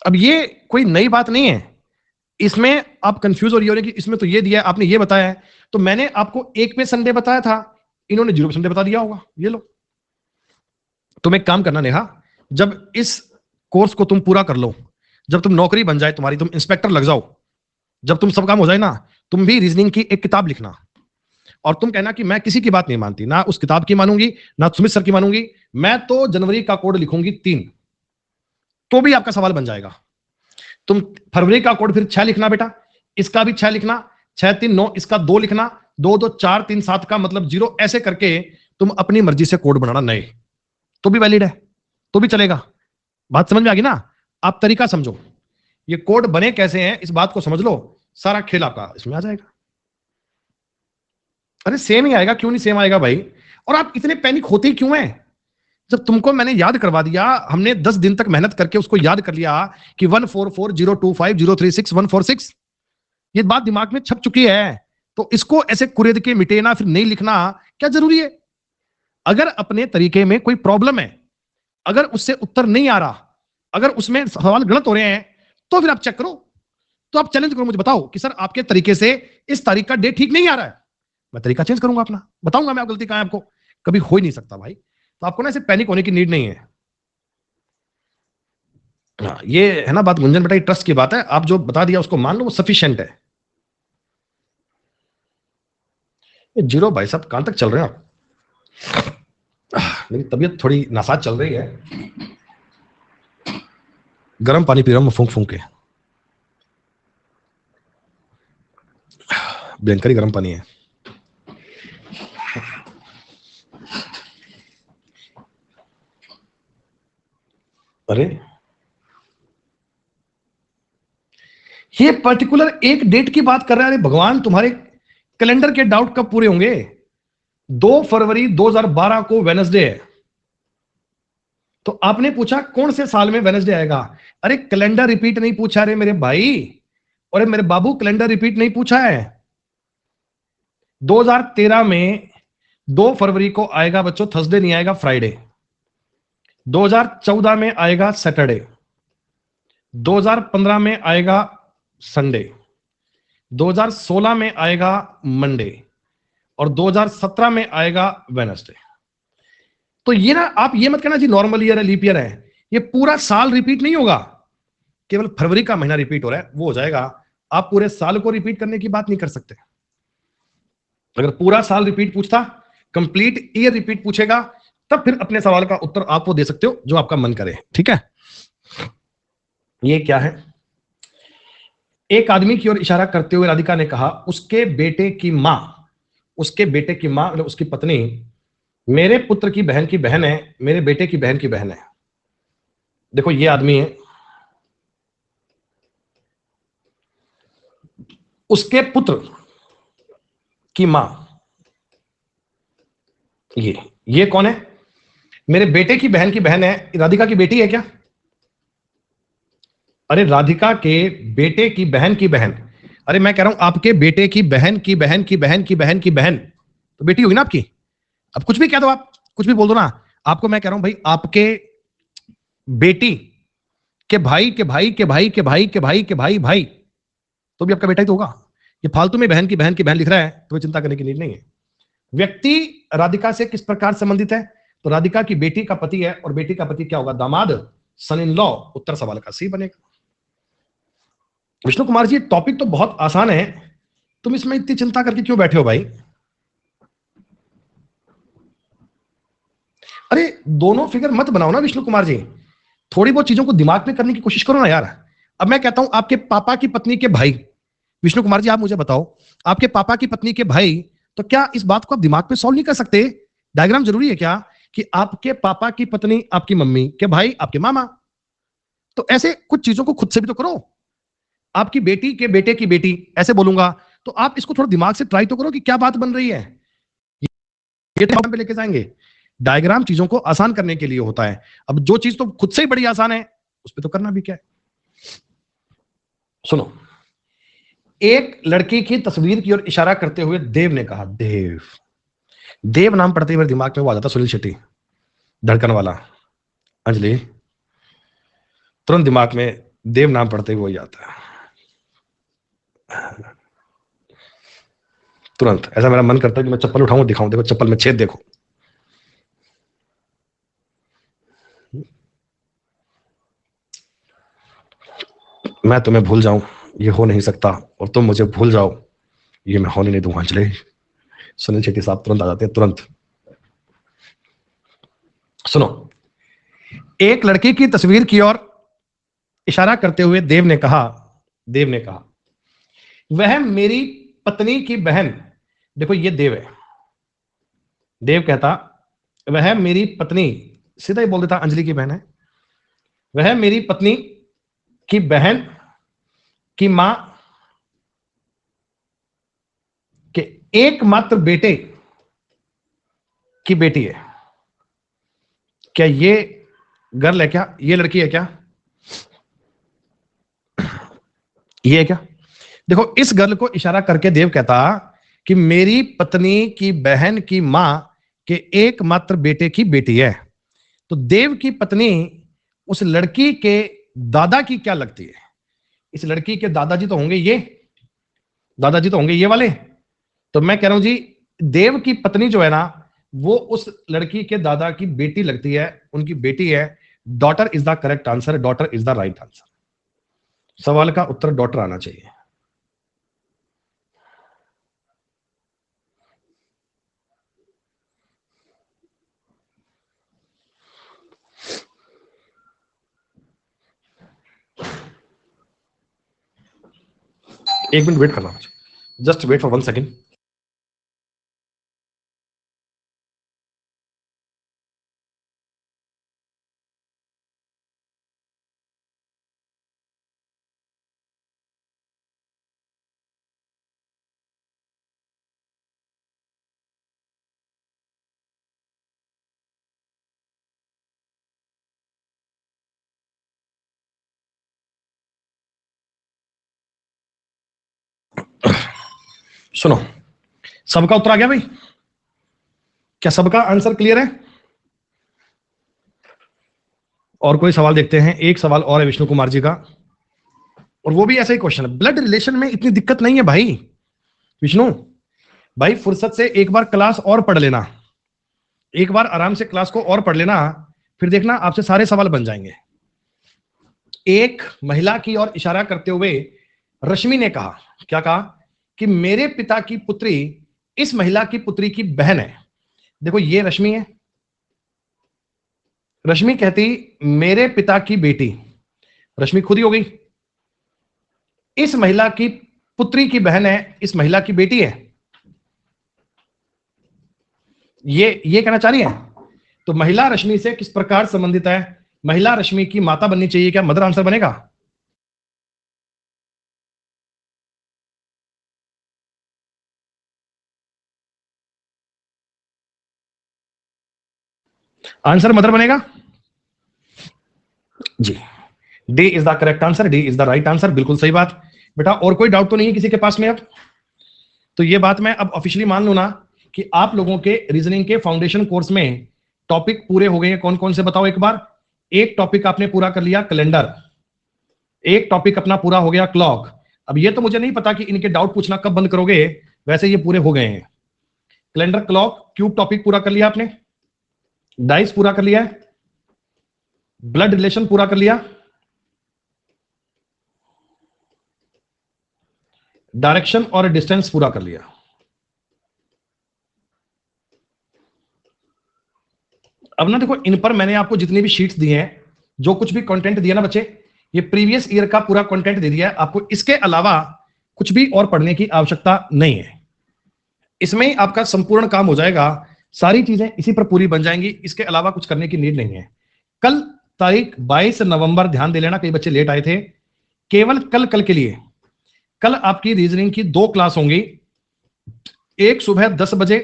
अब ये कोई नई बात नहीं है, इसमें आप कंफ्यूज हो रही हो कि इसमें तो ये दिया है, आपने ये बताया है, तो मैंने आपको 1 पे संडे बताया था, इन्होंने 0 पे संडे बता दिया होगा। ये लो, तुम एक काम करना नेहा, जब इस कोर्स को तुम पूरा कर लो, जब तुम नौकरी बन जाए तुम्हारी, तुम इंस्पेक्टर लग जाओ, जब तुम सब काम हो जाए ना, तुम भी रीजनिंग की एक किताब लिखना और तुम कहना कि मैं किसी की बात नहीं मानती, ना उस किताब की मानूंगी ना सुमित सर की मानूंगी, मैं तो जनवरी का कोड लिखूंगी 3, तो भी आपका सवाल बन जाएगा। तुम फरवरी का कोड फिर 6 लिखना बेटा, इसका भी 6 लिखना, 6 3 9, इसका 2 लिखना, 2 2 4 3 7 का मतलब 0, ऐसे करके तुम अपनी मर्जी से कोड बनाना नए, तो भी वैलिड है, तो भी चलेगा। बात समझ में आ गई ना? आप तरीका समझो, ये कोड बने कैसे हैं इस बात को समझ लो, सारा खेल आपका इसमें आ जाएगा। अरे सेम ही आएगा, क्यों नहीं सेम आएगा भाई? और आप इतने पैनिक होते ही क्यों हैं? जब तुमको मैंने याद करवा दिया, हमने 10 दिन तक मेहनत करके उसको याद कर लिया कि 144025036146, ये बात दिमाग में छप चुकी है। तो इसको ऐसे कुरेद के मिटेना फिर नहीं लिखना क्या जरूरी है? अगर अपने तरीके में कोई प्रॉब्लम है, अगर उससे उत्तर नहीं आ रहा, अगर उसमें सवाल गलत हो रहे हैं, तो फिर आप चेक करो, तो आप चैलेंज करो, मुझे बताओ कि सर आपके तरीके से इस तारीख का डेट ठीक नहीं आ रहा है, मैं तरीका चेंज करूंगा अपना, बताऊंगा मैं आप गलती कहां है आपको। कभी हो ही नहीं सकता भाई, तो आपको ना ऐसे पैनिक होने की नीड नहीं है। हाँ, ये है ना बात गुंजन बेटा, ये ट्रस्ट की बात है, आप जो बता दिया उसको मान लो, वो सफिशिएंट है। जीरो भाई साहब कहां तक चल रहे हैं आप? मेरी तबीयत थोड़ी नासाज चल रही है, गर्म पानी पी रहा हूं मैं फूंक फूंक के, भयंकर ही गर्म पानी है। अरे ये पर्टिकुलर एक डेट की बात कर रहे हैं, अरे भगवान तुम्हारे कैलेंडर के डाउट कब पूरे होंगे? 2 फरवरी 2012 को वेडनेसडे है, तो आपने पूछा कौन से साल में वेडनेसडे आएगा? अरे कैलेंडर रिपीट नहीं पूछा रे मेरे भाई, और मेरे बाबू कैलेंडर रिपीट नहीं पूछा है। 2013 में 2 फरवरी को आएगा बच्चों, थर्सडे नहीं आएगा, फ्राइडे। 2014 में आएगा सैटरडे, 2015 में आएगा संडे, 2016 में आएगा मंडे, और 2017 में आएगा वेडनेसडे। तो ये ना आप ये मत कहना जी नॉर्मल ईयर है, लीप ईयर है, ये पूरा साल रिपीट नहीं होगा, केवल फरवरी का महीना रिपीट हो रहा है, वो हो जाएगा। आप पूरे साल को रिपीट करने की बात नहीं कर सकते। अगर पूरा साल रिपीट पूछता, कंप्लीट ईयर रिपीट पूछेगा, तब फिर अपने सवाल का उत्तर आप वो दे सकते हो जो आपका मन करे, ठीक है। ये क्या है? एक आदमी की ओर इशारा करते हुए राधिका ने कहा, उसके बेटे की मां, उसके बेटे की मां मतलब उसकी पत्नी, मेरे पुत्र की बहन की बहन है, मेरे बेटे की बहन की बहन है। देखो ये आदमी है, उसके पुत्र की मां, ये कौन है? मेरे बेटे की बहन है। राधिका की बेटी है क्या? अरे राधिका के बेटे की बहन की बहन, अरे मैं कह रहा हूं आपके बेटे की बहन की बहन की बहन की बहन की बहन, तो बेटी होगी ना आपकी। अब कुछ भी कह दो, आप कुछ भी बोल दो ना, आपको मैं कह रहा हूं भाई आपके बेटी के भाई के भाई के भाई के भाई के भाई के भाई भाई, तो भी आपका बेटा ही तो होगा। ये फालतू में बहन की बहन की बहन लिख रहा है, तो चिंता करने की नीड नहीं है। व्यक्ति राधिका से किस प्रकार संबंधित है? तो राधिका की बेटी का पति है, और बेटी का पति क्या होगा? दामाद, सन इन लॉ। उत्तर सवाल का सी बनेगा। विष्णु कुमार जी टॉपिक तो बहुत आसान है, तुम इसमें इतनी चिंता करके क्यों बैठे हो भाई? अरे दोनों फिगर मत बनाओ ना विष्णु कुमार जी, थोड़ी बहुत चीजों को दिमाग में करने की कोशिश करो ना यार। अब मैं कहता हूं आपके पापा की पत्नी के भाई, विष्णु कुमार जी आप मुझे बताओ, आपके पापा की पत्नी के भाई, तो क्या इस बात को आप दिमाग में सॉल्व नहीं कर सकते? डायग्राम जरूरी है क्या कि आपके पापा की पत्नी आपकी मम्मी के भाई आपके मामा? तो ऐसे कुछ चीजों को खुद से भी तो करो। आपकी बेटी के बेटे की बेटी ऐसे बोलूंगा, तो आप इसको थोड़ा दिमाग से ट्राई तो करो कि क्या बात बन रही है। ये पे लेके जाएंगे। डायग्राम चीजों को आसान करने के लिए होता है। अब जो चीज तो खुद से ही बड़ी आसान है, उस पर तो करना भी क्या है। सुनो, एक लड़की की तस्वीर की ओर इशारा करते हुए देव ने कहा, देव, देव नाम पढ़ते ही मेरे दिमाग में वो आ जाता सुनील शेट्टी, धड़कन वाला। अंजलि, तुरंत दिमाग में देव नाम पढ़ते ही वही आता है, तुरंत ऐसा मेरा मन करता है कि मैं चप्पल उठाऊं, दिखाऊं, देखो चप्पल में छेद देखो। मैं तुम्हें भूल जाऊं ये हो नहीं सकता, और तुम मुझे भूल जाओ ये मैं होने नहीं दूंगा। अंजलि, सुनील शेट्टी साहब तुरंत आ जाते हैं, तुरंत। सुनो, एक लड़की की तस्वीर की ओर इशारा करते हुए देव ने कहा, वह मेरी पत्नी की बहन, देखो ये देव है, देव कहता वह मेरी पत्नी, सीधा ही बोल देता अंजलि की बहन है, वह मेरी पत्नी की बहन की मां के एकमात्र बेटे की बेटी है। क्या ये गर्ल है क्या? ये लड़की है क्या? ये है क्या? देखो इस गर्ल को इशारा करके देव कहता कि मेरी पत्नी की बहन की मां के एकमात्र बेटे की बेटी है। तो देव की पत्नी उस लड़की के दादा की क्या लगती है? इस लड़की के दादाजी तो होंगे ये, दादाजी तो होंगे ये वाले। तो मैं कह रहा हूं जी, देव की पत्नी जो है ना, वो उस लड़की के दादा की बेटी लगती है, उनकी बेटी है। Daughter is the correct answer, daughter is the right answer. सवाल का उत्तर डॉटर आना चाहिए। एक मिनट वेट करना मुझे, जस्ट वेट फॉर 1 सेकेंड। सुनो, सबका उत्तर आ गया भाई? क्या सबका आंसर क्लियर है? और कोई सवाल देखते हैं। एक सवाल और है विष्णु कुमार जी का, और वो भी ऐसा ही क्वेश्चन है। ब्लड रिलेशन में इतनी दिक्कत नहीं है भाई। विष्णु भाई, फुर्सत से एक बार क्लास और पढ़ लेना, एक बार आराम से क्लास को और पढ़ लेना, फिर देखना आपसे सारे सवाल बन जाएंगे। एक महिला की ओर इशारा करते हुए रश्मि ने कहा, क्या कहा? कि मेरे पिता की पुत्री इस महिला की पुत्री की बहन है। देखो ये रश्मि है, रश्मि कहती मेरे पिता की बेटी, रश्मि खुद ही हो गई। इस महिला की पुत्री की बहन है, इस महिला की बेटी है, ये कहना चाह रही है। तो महिला रश्मि से किस प्रकार संबंधित है? महिला रश्मि की माता बननी चाहिए, क्या मदर आंसर बनेगा? आंसर मदर बनेगा जी। D is the correct answer, D is the right answer, बिल्कुल सही बात बेटा। और कोई डाउट तो नहीं है किसी के पास में? अब तो ये बात मैं अब ऑफिशियली मान लू ना कि आप लोगों के रीजनिंग के फाउंडेशन कोर्स में टॉपिक पूरे हो गए हैं। कौन कौन से बताओ एक बार। एक टॉपिक आपने पूरा कर लिया कैलेंडर, एक टॉपिक अपना पूरा हो गया क्लॉक। अब ये तो मुझे नहीं पता कि इनके डाउट पूछना कब बंद करोगे, वैसे ये पूरे हो गए हैं। कैलेंडर, क्लॉक, क्यूब टॉपिक पूरा कर लिया आपने, डाइस पूरा कर लिया है, ब्लड रिलेशन पूरा कर लिया, डायरेक्शन और डिस्टेंस पूरा कर लिया। अब ना देखो, इन पर मैंने आपको जितनी भी शीट्स दी हैं, जो कुछ भी कंटेंट दिया ना बच्चे, ये प्रीवियस ईयर का पूरा कंटेंट दे दिया है आपको। इसके अलावा कुछ भी और पढ़ने की आवश्यकता नहीं है। इसमें आपका संपूर्ण काम हो जाएगा, सारी चीजें इसी पर पूरी बन जाएंगी। इसके अलावा कुछ करने की नीड नहीं है। कल तारीख 22 नवंबर, ध्यान दे लेना, कई बच्चे लेट आए थे। केवल कल के लिए कल आपकी रीजनिंग की 2 क्लास होंगी, एक सुबह 10 बजे,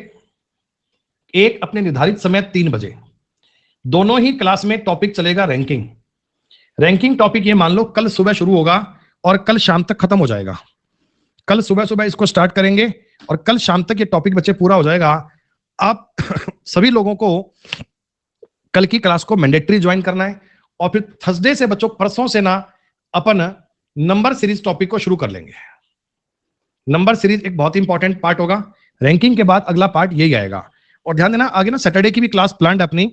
एक अपने निर्धारित समय 3 बजे। दोनों ही क्लास में टॉपिक चलेगा रैंकिंग। रैंकिंग टॉपिक ये मान लो कल सुबह शुरू होगा और कल शाम तक खत्म हो जाएगा। कल सुबह सुबह इसको स्टार्ट करेंगे और कल शाम तक ये टॉपिक बच्चे पूरा हो जाएगा। आप सभी लोगों को कल की क्लास को मैंडेटरी ज्वाइन करना है, और फिर थर्सडे से बच्चों, परसों से ना अपन नंबर सीरीज टॉपिक को शुरू कर लेंगे। नंबर सीरीज एक बहुत इंपॉर्टेंट पार्ट होगा। रैंकिंग के बाद अगला पार्ट यही आएगा। और ध्यान देना, आगे ना सैटरडे की भी क्लास प्लान है अपनी,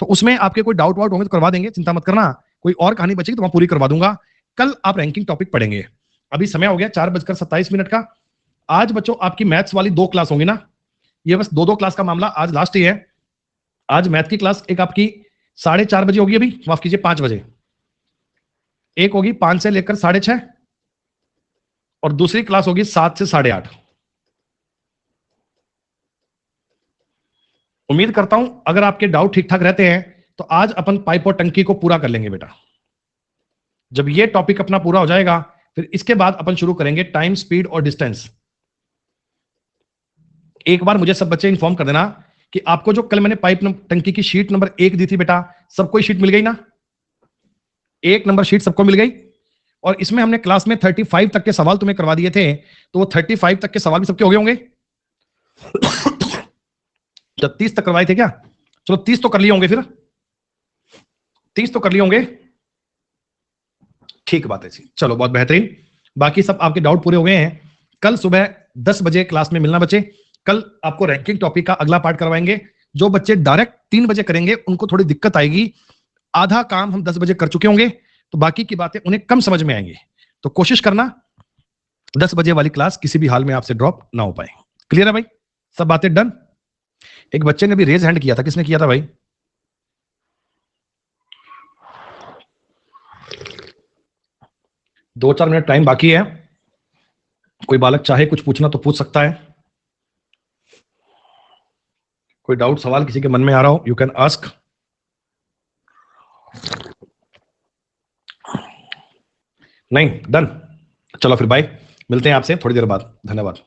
तो उसमें आपके कोई डाउट वाउट होंगे तो करवा देंगे, चिंता मत करना। कोई और कहानी बचेगी तो मैं पूरी करवा दूंगा। कल आप रैंकिंग टॉपिक पढ़ेंगे। अभी समय हो गया 4:27 का। आज बच्चों आपकी मैथ्स वाली 2 क्लास होंगी ना, ये बस 2 क्लास का मामला, आज लास्ट ही है। आज मैथ की क्लास एक आपकी 4:30 बजे होगी, अभी माफ कीजिए 5 बजे। एक होगी 5 से लेकर 6:30, और दूसरी क्लास होगी 7 से 8:30। उम्मीद करता हूं अगर आपके डाउट ठीक ठाक रहते हैं तो आज अपन पाइप और टंकी को पूरा कर लेंगे बेटा। जब ये टॉपिक अपना पूरा हो जाएगा, फिर इसके बाद अपन शुरू करेंगे टाइम, स्पीड और डिस्टेंस। एक बार मुझे सब बच्चे इंफॉर्म कर देना कि आपको जो कल मैंने पाइप टंकी की शीट नंबर 1 दी थी बेटा, सबको शीट मिल गई ना? 1 नंबर शीट सबको मिल गई। और इसमें हमने क्लास में 35 तक के सवाल तुम्हें करवा दिए थे, तो वो 35 तक के सवाल भी सबके हो गए होंगे। जब 30 तक करवाए थे क्या? चलो 30 तो कर लिए होंगे, फिर 30 तो कर लिए होंगे। ठीक बात है जी, चलो बहुत बेहतरीन। बाकी सब आपके डाउट पूरे हो गए हैं। कल सुबह 10 बजे क्लास में मिलना बच्चे। कल आपको रैंकिंग टॉपिक का अगला पार्ट करवाएंगे। जो बच्चे डायरेक्ट 3 बजे करेंगे उनको थोड़ी दिक्कत आएगी, आधा काम हम 10 बजे कर चुके होंगे, तो बाकी की बातें उन्हें कम समझ में आएंगी। तो कोशिश करना 10 बजे वाली क्लास किसी भी हाल में आपसे ड्रॉप ना हो पाए। क्लियर है भाई? सब बातें डन? एक बच्चे ने भी रेज हैंड किया था, किसने किया था भाई? 2-4 मिनट टाइम बाकी है, कोई बालक चाहे कुछ पूछना तो पूछ सकता है। कोई डाउट सवाल किसी के मन में आ रहा हो, यू कैन आस्क। नहीं? डन? चलो फिर बाय, मिलते हैं आपसे थोड़ी देर बाद। धन्यवाद।